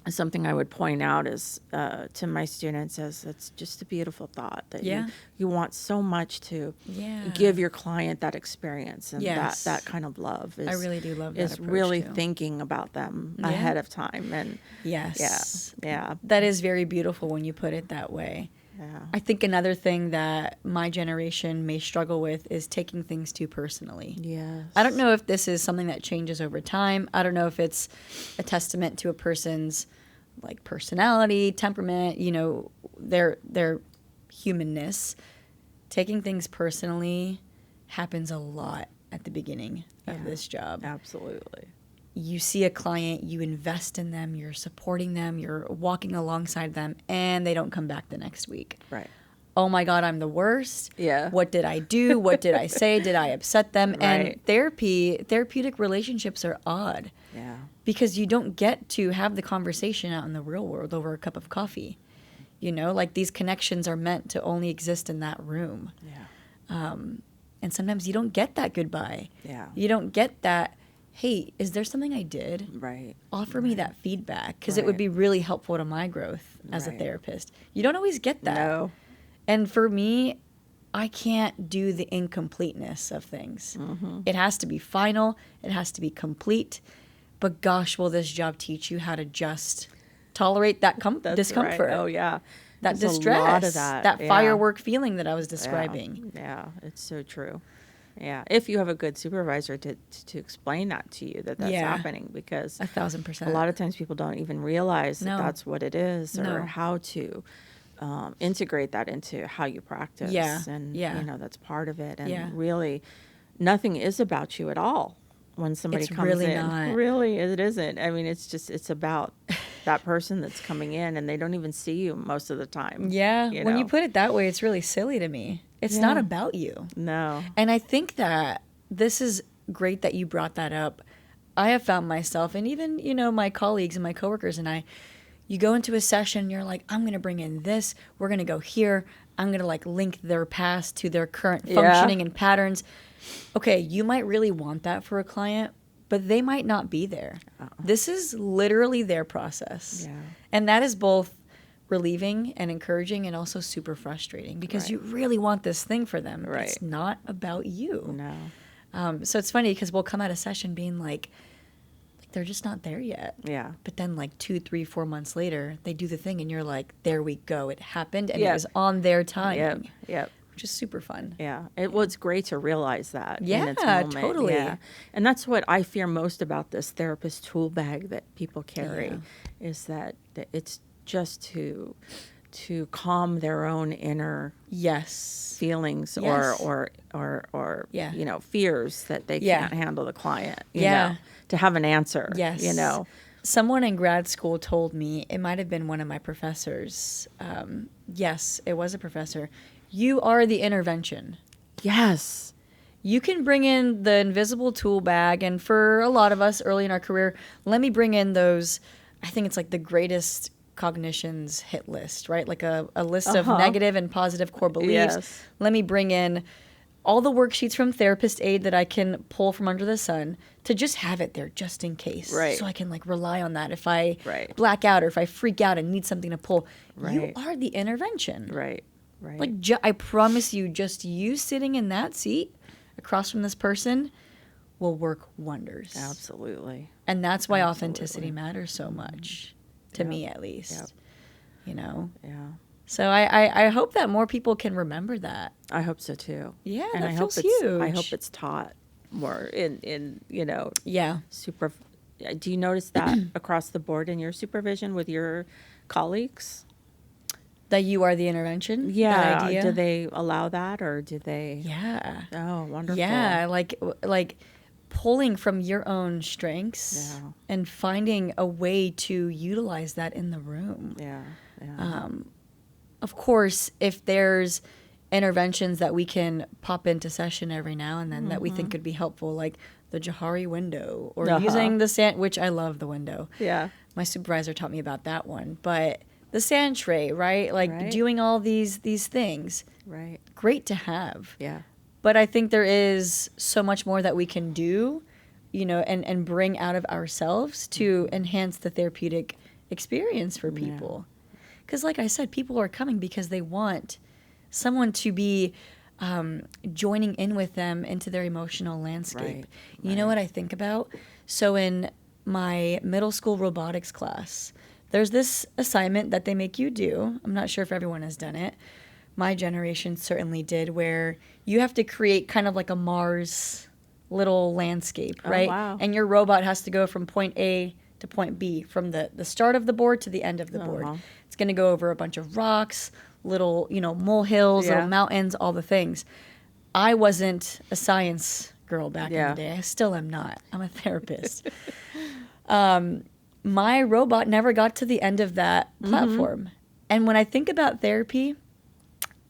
something I would point out is to my students as it's just a beautiful thought that you want so much to give your client that experience, and that kind of love is, I really do love that is approach really too. Thinking about them ahead of time. And that is very beautiful when you put it that way. I think another thing that my generation may struggle with is taking things too personally. Yes. I don't know if this is something that changes over time. I don't know if it's a testament to a person's like personality, temperament, you know, their humanness. Taking things personally happens a lot at the beginning of this job. Absolutely. You see a client, you invest in them, you're supporting them, you're walking alongside them, and they don't come back the next week. Right. Oh my God, I'm the worst. Yeah. What did I do? What did I say? Did I upset them? Right. And therapeutic relationships are odd. Yeah. Because you don't get to have the conversation out in the real world over a cup of coffee. You know, like these connections are meant to only exist in that room. Yeah. And sometimes you don't get that goodbye. Yeah. You don't get that, hey, is there something I did? Right. Offer me that feedback, because it would be really helpful to my growth as a therapist. You don't always get that. No. And for me, I can't do the incompleteness of things. It has to be final. It has to be complete. But gosh, will this job teach you how to just tolerate that discomfort? Right. Oh, yeah. That There's distress. a lot of that. Firework feeling that I was describing. Yeah, it's so true. Yeah, if you have a good supervisor to explain that to you, that's happening, because 1,000%. a lot of times people don't even realize that that's what it is, or No. how to integrate that into how you practice. And you know, that's part of it. And really, nothing is about you at all when somebody It's comes really in. not. Really, it isn't. I mean, it's about that person that's coming in, and they don't even see you most of the time. Yeah, you when know? you put it that way, it's really silly to me. It's not about you. No. And I think that this is great that you brought that up. I have found myself, and even, you know, my colleagues and my coworkers and I, you go into a session, you're like, I'm going to bring in this, we're going to go here, I'm going to like link their past to their current functioning and patterns. Okay, you might really want that for a client, but they might not be there. This is literally their process. Yeah. And that is both relieving and encouraging, and also super frustrating, because you really want this thing for them. But it's not about you. No. So it's funny because we'll come out of session being like they're just not there yet. Yeah. But then like 2, 3, 4 months later, they do the thing, and you're like, there we go. It happened, and it was on their timing. Yep. Which is super fun. Yeah. It's great to realize that in its moment. Totally. Yeah. And that's what I fear most about this therapist tool bag that people carry, is that it's just to calm their own inner feelings or you know, fears that they can't handle the client, you know, to have an answer, you know. Someone in grad school told me, it might have been one of my professors. Yes, it was a professor. You are the intervention. Yes. You can bring in the invisible tool bag, and for a lot of us early in our career, let me bring in those, I think it's like the greatest cognitions hit list, right? Like a list of negative and positive core beliefs. Yes. Let me bring in all the worksheets from Therapist Aid that I can pull from under the sun to just have it there just in case. Right. So I can like rely on that if I Right. black out or if I freak out and need something to pull. You Right. are the intervention. Right. Right. Like I promise you, just you sitting in that seat across from this person will work wonders. Absolutely. And that's why authenticity matters so much, to me at least. Yep. You know? Yeah. So I hope that more people can remember that. I hope so too. Yeah, and that I feels hope it's, huge. I hope it's taught more in Yeah. super. Do you notice that across the board in your supervision with your colleagues? That you are the intervention? Yeah. That idea? Do they allow that, or do they? Yeah. Oh, wonderful. Yeah, like pulling from your own strengths and finding a way to utilize that in the room. Yeah. Yeah. Of course, if there's interventions that we can pop into session every now and then that we think could be helpful, like the Johari window or using the sand, which I love the window. Yeah. My supervisor taught me about that one. But the sand tray, right? Like doing all these things. Right. Great to have. Yeah. But I think there is so much more that we can do, and bring out of ourselves to enhance the therapeutic experience for people. Because like I said, people are coming because they want someone to be joining in with them into their emotional landscape. You know what I think about? So in my middle school robotics class, there's this assignment that they make you do. I'm not sure if everyone has done it. My generation certainly did, where you have to create kind of like a Mars little landscape, right? Wow. And your robot has to go from point A to point B, from the start of the board to the end of the board. It's going to go over a bunch of rocks, little, molehills, little mountains, all the things. I wasn't a science girl back in the day. I still am not. I'm a therapist. My robot never got to the end of that platform. And when I think about therapy,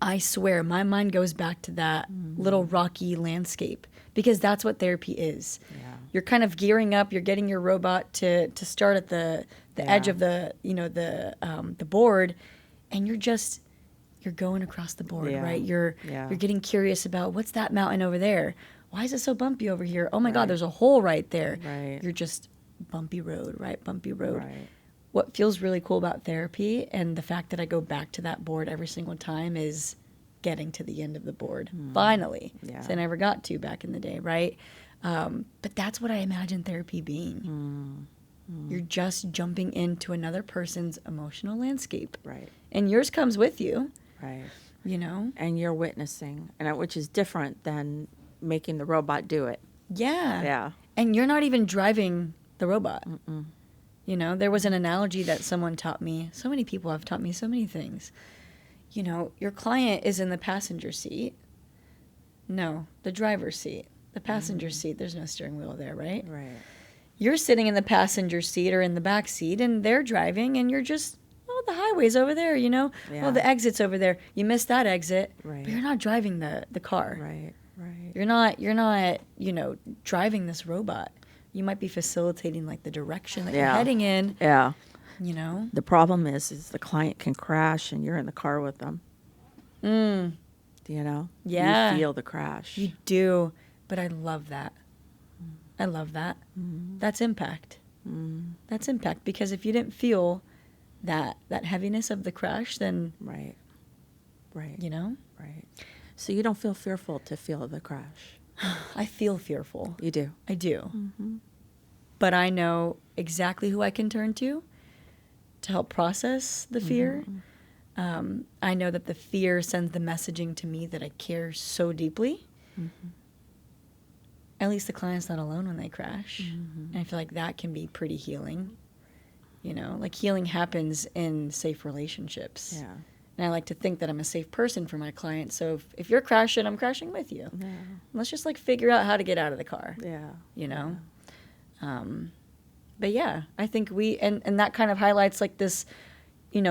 I swear my mind goes back to that little rocky landscape, because that's what therapy is. Yeah. You're kind of gearing up, you're getting your robot to start at the edge of the board, and you're going across the board, right? You're getting curious about, what's that mountain over there? Why is it so bumpy over here? Oh my God, there's a hole right there. Right. You're just bumpy road, right? Bumpy road. Right. What feels really cool about therapy, and the fact that I go back to that board every single time, is getting to the end of the board. Finally. Yeah. So I never got to back in the day, right? But that's what I imagine therapy being. You're just jumping into another person's emotional landscape. Right. And yours comes with you. Right. And you're witnessing, which is different than making the robot do it. Yeah. Yeah. And you're not even driving the robot. There was an analogy that someone taught me. So many people have taught me so many things. Your client is in the passenger seat. No, the driver's seat. The passenger seat, there's no steering wheel there, right? Right. You're sitting in the passenger seat or in the back seat, and they're driving, and you're just, the highway's over there, Yeah. Oh, the exit's over there. You missed that exit, Right. but you're not driving the car. Right. Right. You're not, driving this robot. You might be facilitating like the direction that you're heading in. Yeah. The problem is the client can crash and you're in the car with them. Yeah. You feel the crash. You do, but I love that. I love that. That's impact. That's impact, because if you didn't feel that heaviness of the crash, then Right. Right. Right. So you don't feel fearful to feel the crash. I feel fearful. You do. I do. But I know exactly who I can turn to help process the fear. I know that the fear sends the messaging to me that I care so deeply. At least the client's not alone when they crash. And I feel like that can be pretty healing. Like healing happens in safe relationships. Yeah. And I like to think that I'm a safe person for my client. So if you're crashing, I'm crashing with you. Yeah. Let's just figure out how to get out of the car. Yeah. But yeah, I think and that kind of highlights this,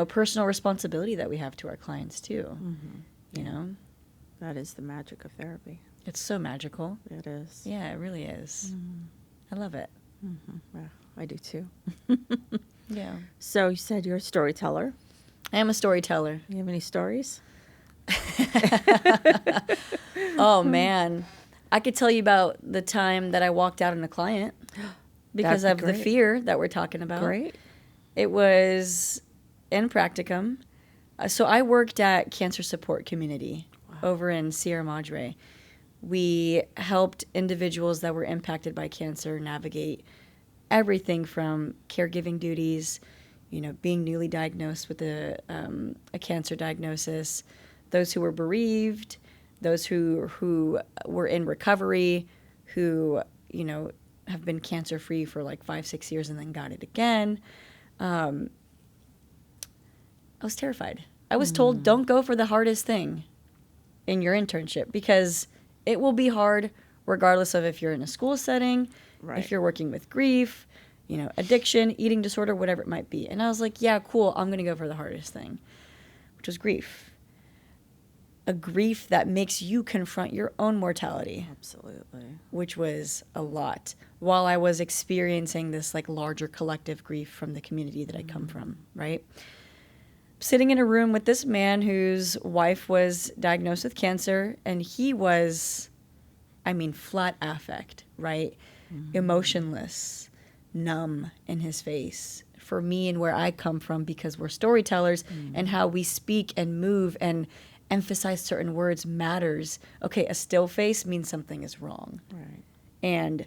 personal responsibility that we have to our clients too. That is the magic of therapy. It's so magical. It is. Yeah, it really is. I love it. Yeah, I do too. Yeah. So you said you're a storyteller. I am a storyteller. You have any stories? Oh, man. I could tell you about the time that I walked out on a client because That'd of be the great. fear that we're talking about. Great. It was in practicum. So I worked at Cancer Support Community over in Sierra Madre. We helped individuals that were impacted by cancer navigate everything from caregiving duties, being newly diagnosed with a cancer diagnosis, those who were bereaved, those who were in recovery, who, have been cancer-free for like 5-6 years and then got it again. I was terrified. I was told, don't go for the hardest thing in your internship because it will be hard regardless of if you're in a school setting, if you're working with grief, addiction, eating disorder, whatever it might be. And I was like, yeah, cool, I'm going to go for the hardest thing, which was grief. A grief that makes you confront your own mortality. Absolutely. Which was a lot while I was experiencing this like larger collective grief from the community that I come from, right? Sitting in a room with this man whose wife was diagnosed with cancer, and he was, flat affect, right? Emotionless, numb in his face. For me and where I come from, because we're storytellers and how we speak and move and emphasize certain words matters. Okay, a still face means something is wrong. Right. And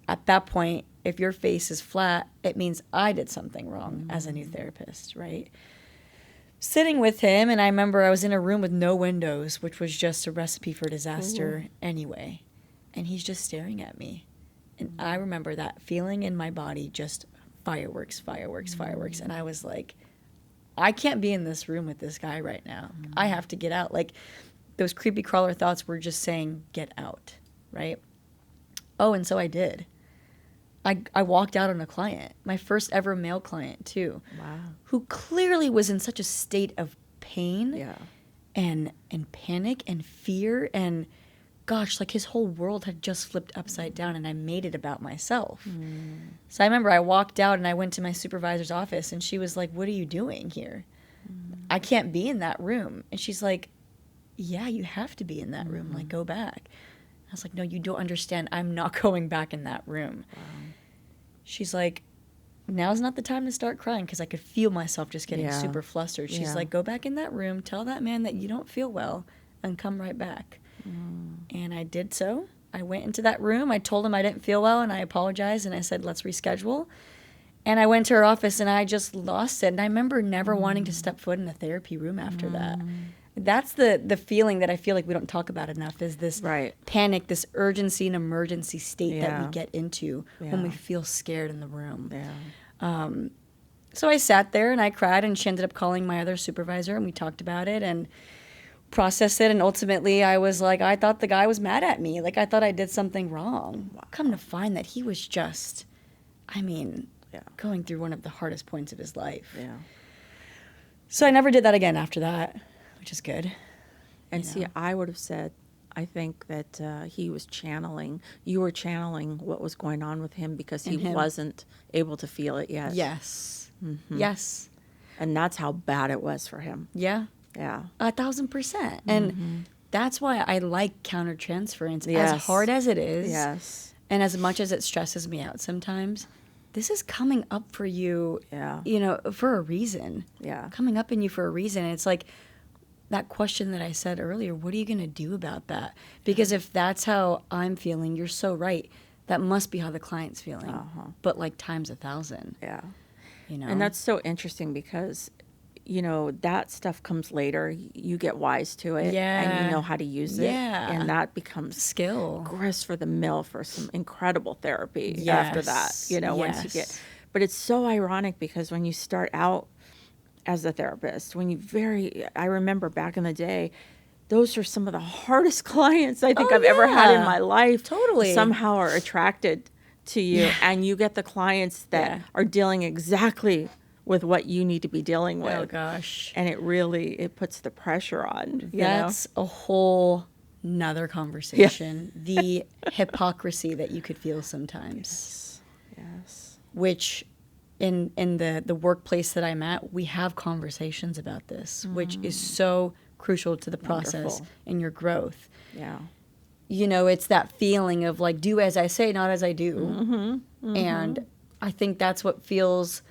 at that point, if your face is flat, it means I did something wrong as a new therapist, right? Sitting with him, and I remember I was in a room with no windows, which was just a recipe for disaster anyway. And he's just staring at me. And I remember that feeling in my body, just fireworks, fireworks, fireworks. And I was like, I can't be in this room with this guy right now. I have to get out. Like, those creepy crawler thoughts were just saying, get out, right? Oh, and so I did. I walked out on a client, my first ever male client, too. Wow. Who clearly was in such a state of pain and panic and fear. And, gosh, like his whole world had just flipped upside down, and I made it about myself. So I remember I walked out and I went to my supervisor's office, and she was like, what are you doing here? I can't be in that room. And she's like, yeah, you have to be in that room. Like, go back. I was like, no, you don't understand. I'm not going back in that room. Wow. She's like, now's not the time to start crying, because I could feel myself just getting super flustered. She's like, go back in that room, tell that man that you don't feel well, and come right back. And I did so. I went into that room. I told him I didn't feel well, and I apologized, and I said, let's reschedule. And I went to her office, and I just lost it. And I remember never wanting to step foot in a therapy room after that. That's the feeling that I feel like we don't talk about enough, is this panic, this urgency and emergency state that we get into when we feel scared in the room. So I sat there and I cried, and she ended up calling my other supervisor, and we talked about it and processed it. And ultimately I was like, I thought the guy was mad at me. Like, I thought I did something wrong. Come to find that he was just, going through one of the hardest points of his life. So I never did that again after that, which is good. And see, I would have said, I think that you were channeling what was going on with him, because he wasn't able to feel it yet. Yes. Yes. And that's how bad it was for him. Yeah. Yeah. 1,000%. And that's why I like countertransference, as hard as it is. Yes. And as much as it stresses me out sometimes, this is coming up for you, for a reason. Yeah. Coming up in you for a reason. And it's like that question that I said earlier, what are you going to do about that? Because if that's how I'm feeling, you're so right. That must be how the client's feeling. But like times 1,000. Yeah. And that's so interesting, because that stuff comes later. You get wise to it, and you know how to use it, and that becomes skill. Grist for the mill for some incredible therapy after that. Once you get. But it's so ironic, because when you start out as a therapist, I remember back in the day, those are some of the hardest clients I think I've ever had in my life. Totally. Somehow are attracted to you, and you get the clients that are dealing exactly with what you need to be dealing with. Oh gosh. And it puts the pressure on. That's a whole another conversation. The hypocrisy that you could feel sometimes. Yes. Which in the workplace that I'm at, we have conversations about this, which is so crucial to the process and your growth. Yeah. You know, it's that feeling of like, do as I say, not as I do. And I think that's what feels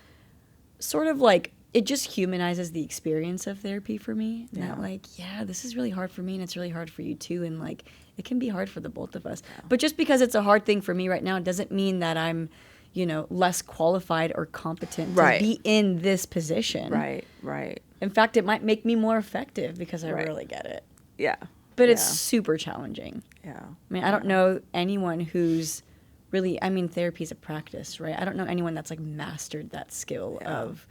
sort of like, it just humanizes the experience of therapy for me. Yeah. That like, this is really hard for me and it's really hard for you too. And like, it can be hard for the both of us. Yeah. But just because it's a hard thing for me right now doesn't mean that I'm, you know, less qualified or competent to be in this position. Right. In fact, it might make me more effective because I really get it. Yeah. But it's super challenging. Yeah. I mean, I don't know anyone who's really, I mean, therapy is a practice, right? I don't know anyone that's like mastered that skill of,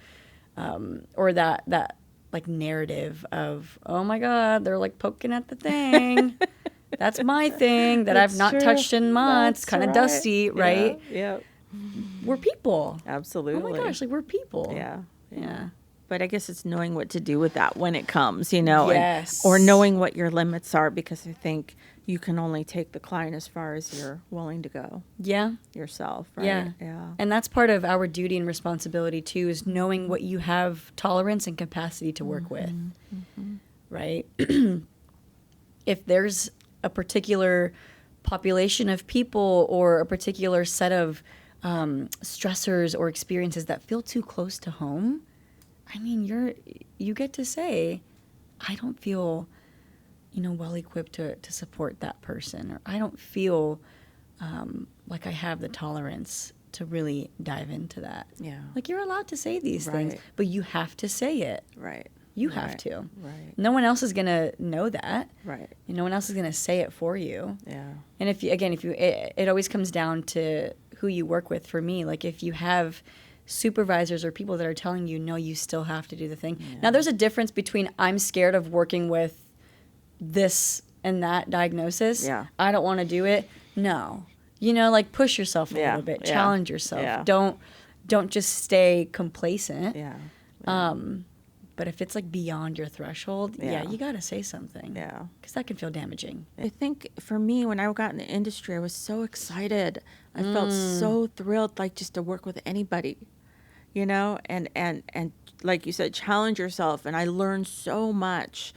or that like narrative of, oh my God, they're like poking at the thing. That's my thing that I've not touched in months. Kind of dusty, right? Yeah. We're people. Absolutely. Oh my gosh, like we're people. Yeah. But I guess it's knowing what to do with that when it comes, you know, yes. or knowing what your limits are, because I think you can only take the client as far as you're willing to go. Yeah. Yourself, right? Yeah. And that's part of our duty and responsibility too, is knowing what you have tolerance and capacity to work with, right? If there's a particular population of people or a particular set of stressors or experiences that feel too close to home, I mean, you get to say, I don't feel, you know, well equipped to support that person, or I don't feel like I have the tolerance to really dive into that. Yeah. Like, you're allowed to say these things, but you have to say it. Right. You have to. Right. No one else is going to know that. Right. And no one else is going to say it for you. Yeah. And if you, it always comes down to who you work with. For me, like, if you have supervisors or people that are telling you, no, you still have to do the thing. Yeah. Now, there's a difference between I'm scared of working with this and that diagnosis. Yeah. I don't want to do it. No. You know, like, push yourself a little bit. Challenge yourself. Yeah. Don't just stay complacent. Yeah. But if it's like beyond your threshold, you got to say something. Yeah. Because that can feel damaging. I think for me, when I got in the industry, I was so excited. I felt so thrilled, like, just to work with anybody, you know, and like you said, challenge yourself. And I learned so much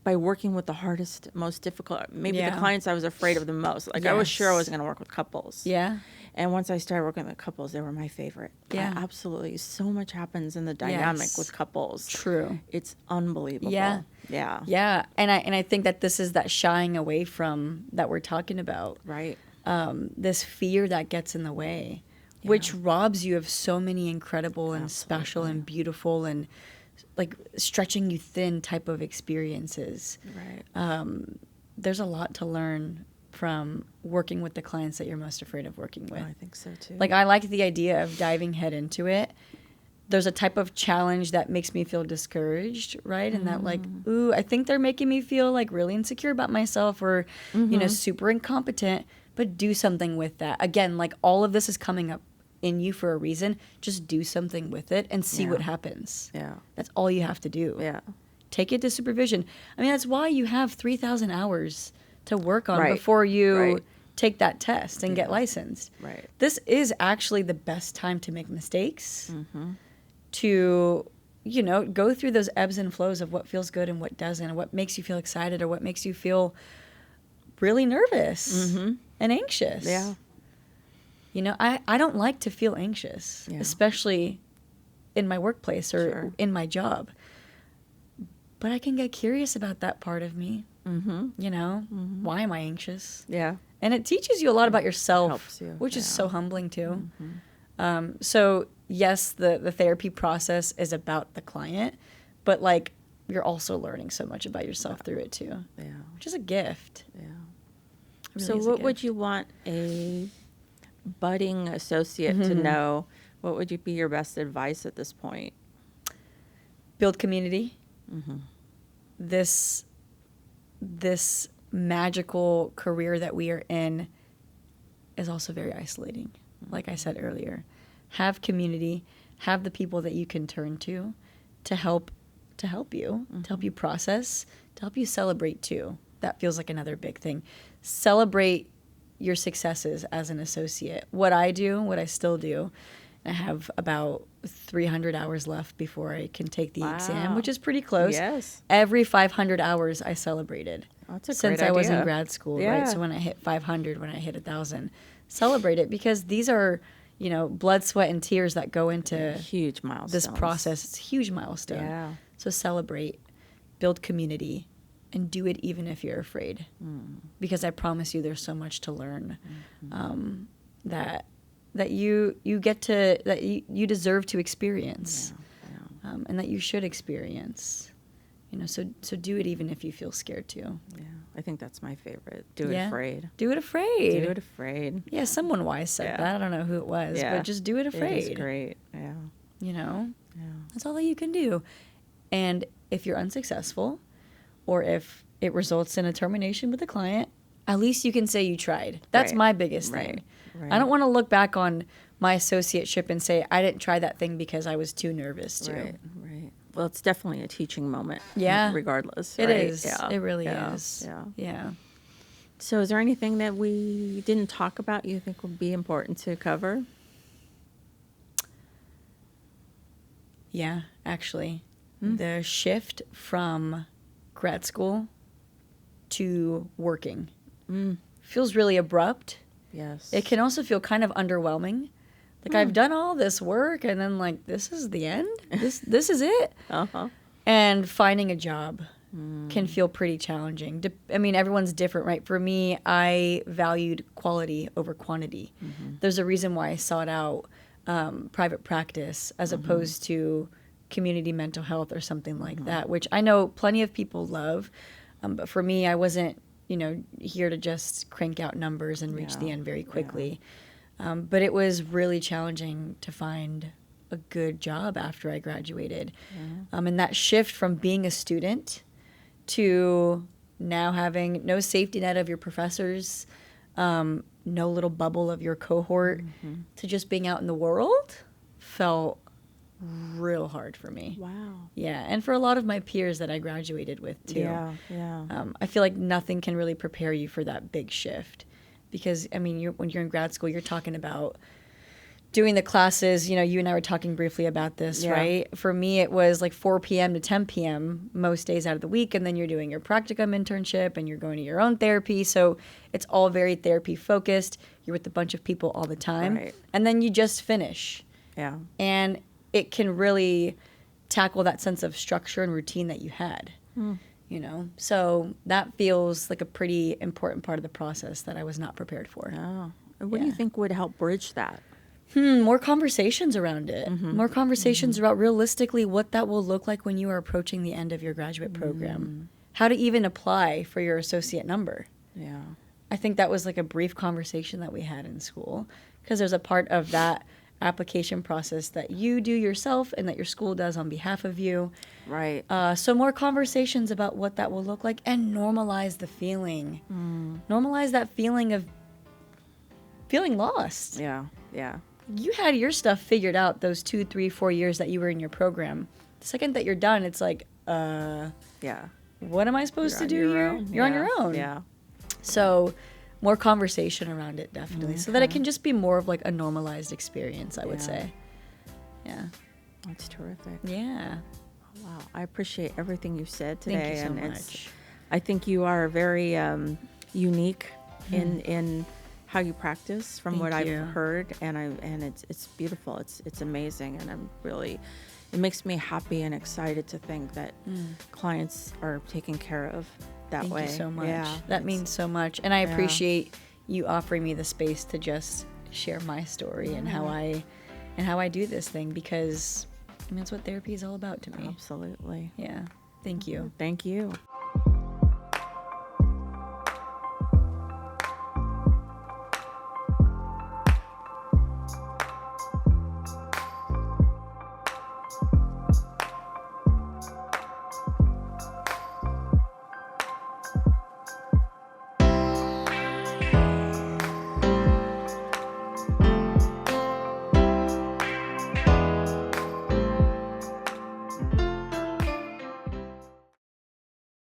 by working with the hardest, most difficult, maybe the clients I was afraid of the most. Like, I was sure I was going to work with couples. Yeah. And once I started working with couples, they were my favorite. Yeah. Absolutely. So much happens in the dynamic with couples. True. It's unbelievable. Yeah. Yeah. Yeah. And I think that this is that shying away from that we're talking about. Right. This fear that gets in the way, which robs you of so many incredible and special and beautiful and like stretching you thin type of experiences. Right. There's a lot to learn from working with the clients that you're most afraid of working with. Oh, I think so too. Like, I like the idea of diving head into it. There's a type of challenge that makes me feel discouraged, right? And that, like, ooh, I think they're making me feel like really insecure about myself or, you know, super incompetent, but do something with that. Again, like, all of this is coming up in you for a reason. Just do something with it and see what happens. Yeah. That's all you have to do. Yeah. Take it to supervision. I mean, that's why you have 3,000 hours to work on before you take that test and get licensed. Right. This is actually the best time to make mistakes, to, you know, go through those ebbs and flows of what feels good and what doesn't, and what makes you feel excited or what makes you feel really nervous and anxious. Yeah. You know, I don't like to feel anxious, especially in my workplace or in my job. But I can get curious about that part of me. You know, why am I anxious? Yeah. And it teaches you a lot about yourself, which is so humbling too. So yes, the therapy process is about the client, but like, you're also learning so much about yourself through it too. Yeah. Which is a gift. Yeah. Really, so what would you want a budding associate to know? What would be your best advice at this point? Build community. This magical career that we are in is also very isolating. Like I said earlier, have community, have the people that you can turn to help you, to help you process, to help you celebrate too. that feels like another big thing. Celebrate your successes as an associate. What I still do, I have about 300 hours left before I can take the exam, which is pretty close. Yes. Every 500 hours I celebrated. That's a since great I was in idea. grad school, right? So when I hit 500, when I hit 1,000, celebrate it, because these are, blood, sweat, and tears that go into Huge milestones. this process. It's a huge milestone. Yeah. So celebrate, build community, and do it even if you're afraid. Because I promise you, there's so much to learn that you deserve to experience, and that you should experience. So do it even if you feel scared to. Yeah, I think that's my favorite. Do it afraid. Do it afraid. Do it afraid. Yeah, someone wise said that. I don't know who it was, but just do it afraid. It is great. Yeah. Yeah. That's all that you can do. And if you're unsuccessful, or if it results in a termination with a client, at least you can say you tried. That's my biggest thing. Right. I don't want to look back on my associateship and say I didn't try that thing because I was too nervous to. Right. Well, it's definitely a teaching moment. Yeah. Regardless. It right? is. Yeah. It really is. Yeah. So is there anything that we didn't talk about you think would be important to cover? Yeah, actually. The shift from grad school to working feels really abrupt. Yes. It can also feel kind of underwhelming. Like I've done all this work and then this is the end? This is it? Uh-huh. And finding a job can feel pretty challenging. Everyone's different, right? For me, I valued quality over quantity. There's a reason why I sought out private practice as opposed to community mental health or something like that, which I know plenty of people love. But for me, I wasn't, here to just crank out numbers and reach the end very quickly. But it was really challenging to find a good job after I graduated. And that shift from being a student to now having no safety net of your professors, no little bubble of your cohort, to just being out in the world felt real hard for me. Wow. Yeah, and for a lot of my peers that I graduated with too. Yeah. I feel like nothing can really prepare you for that big shift. Because, when you're in grad school, you're talking about doing the classes. You and I were talking briefly about this, right? For me, it was like 4 p.m. to 10 p.m. most days out of the week. And then you're doing your practicum internship and you're going to your own therapy. So it's all very therapy focused. You're with a bunch of people all the time. Right. And then you just finish. Yeah. And it can really tackle that sense of structure and routine that you had. So that feels like a pretty important part of the process that I was not prepared for. Oh. What do you think would help bridge that? More conversations around it. More conversations about realistically what that will look like when you are approaching the end of your graduate program. How to even apply for your associate number. Yeah. I think that was like a brief conversation that we had in school, because there's a part of that application process that you do yourself and that your school does on behalf of you. Right. So more conversations about what that will look like, and normalize the feeling. Normalize that feeling of feeling lost. Yeah. You had your stuff figured out those 2, 3, 4 years that you were in your program. The second that you're done, it's like, what am I supposed to do here? You're on your own. Yeah. So more conversation around it, definitely, so that it can just be more of like a normalized experience, I would say. Yeah. That's terrific. Yeah. Wow. I appreciate everything you said today. Thank you so much. I think you are very unique in how you practice, from what I've heard, and it's beautiful. It's amazing, and it makes me happy and excited to think that clients are taken care of that way. Thank you so much. Yeah, that means so much, and I appreciate you offering me the space to just share my story and how I do this thing, because that's what therapy is all about to me. Absolutely. Yeah. Thank you. Thank you.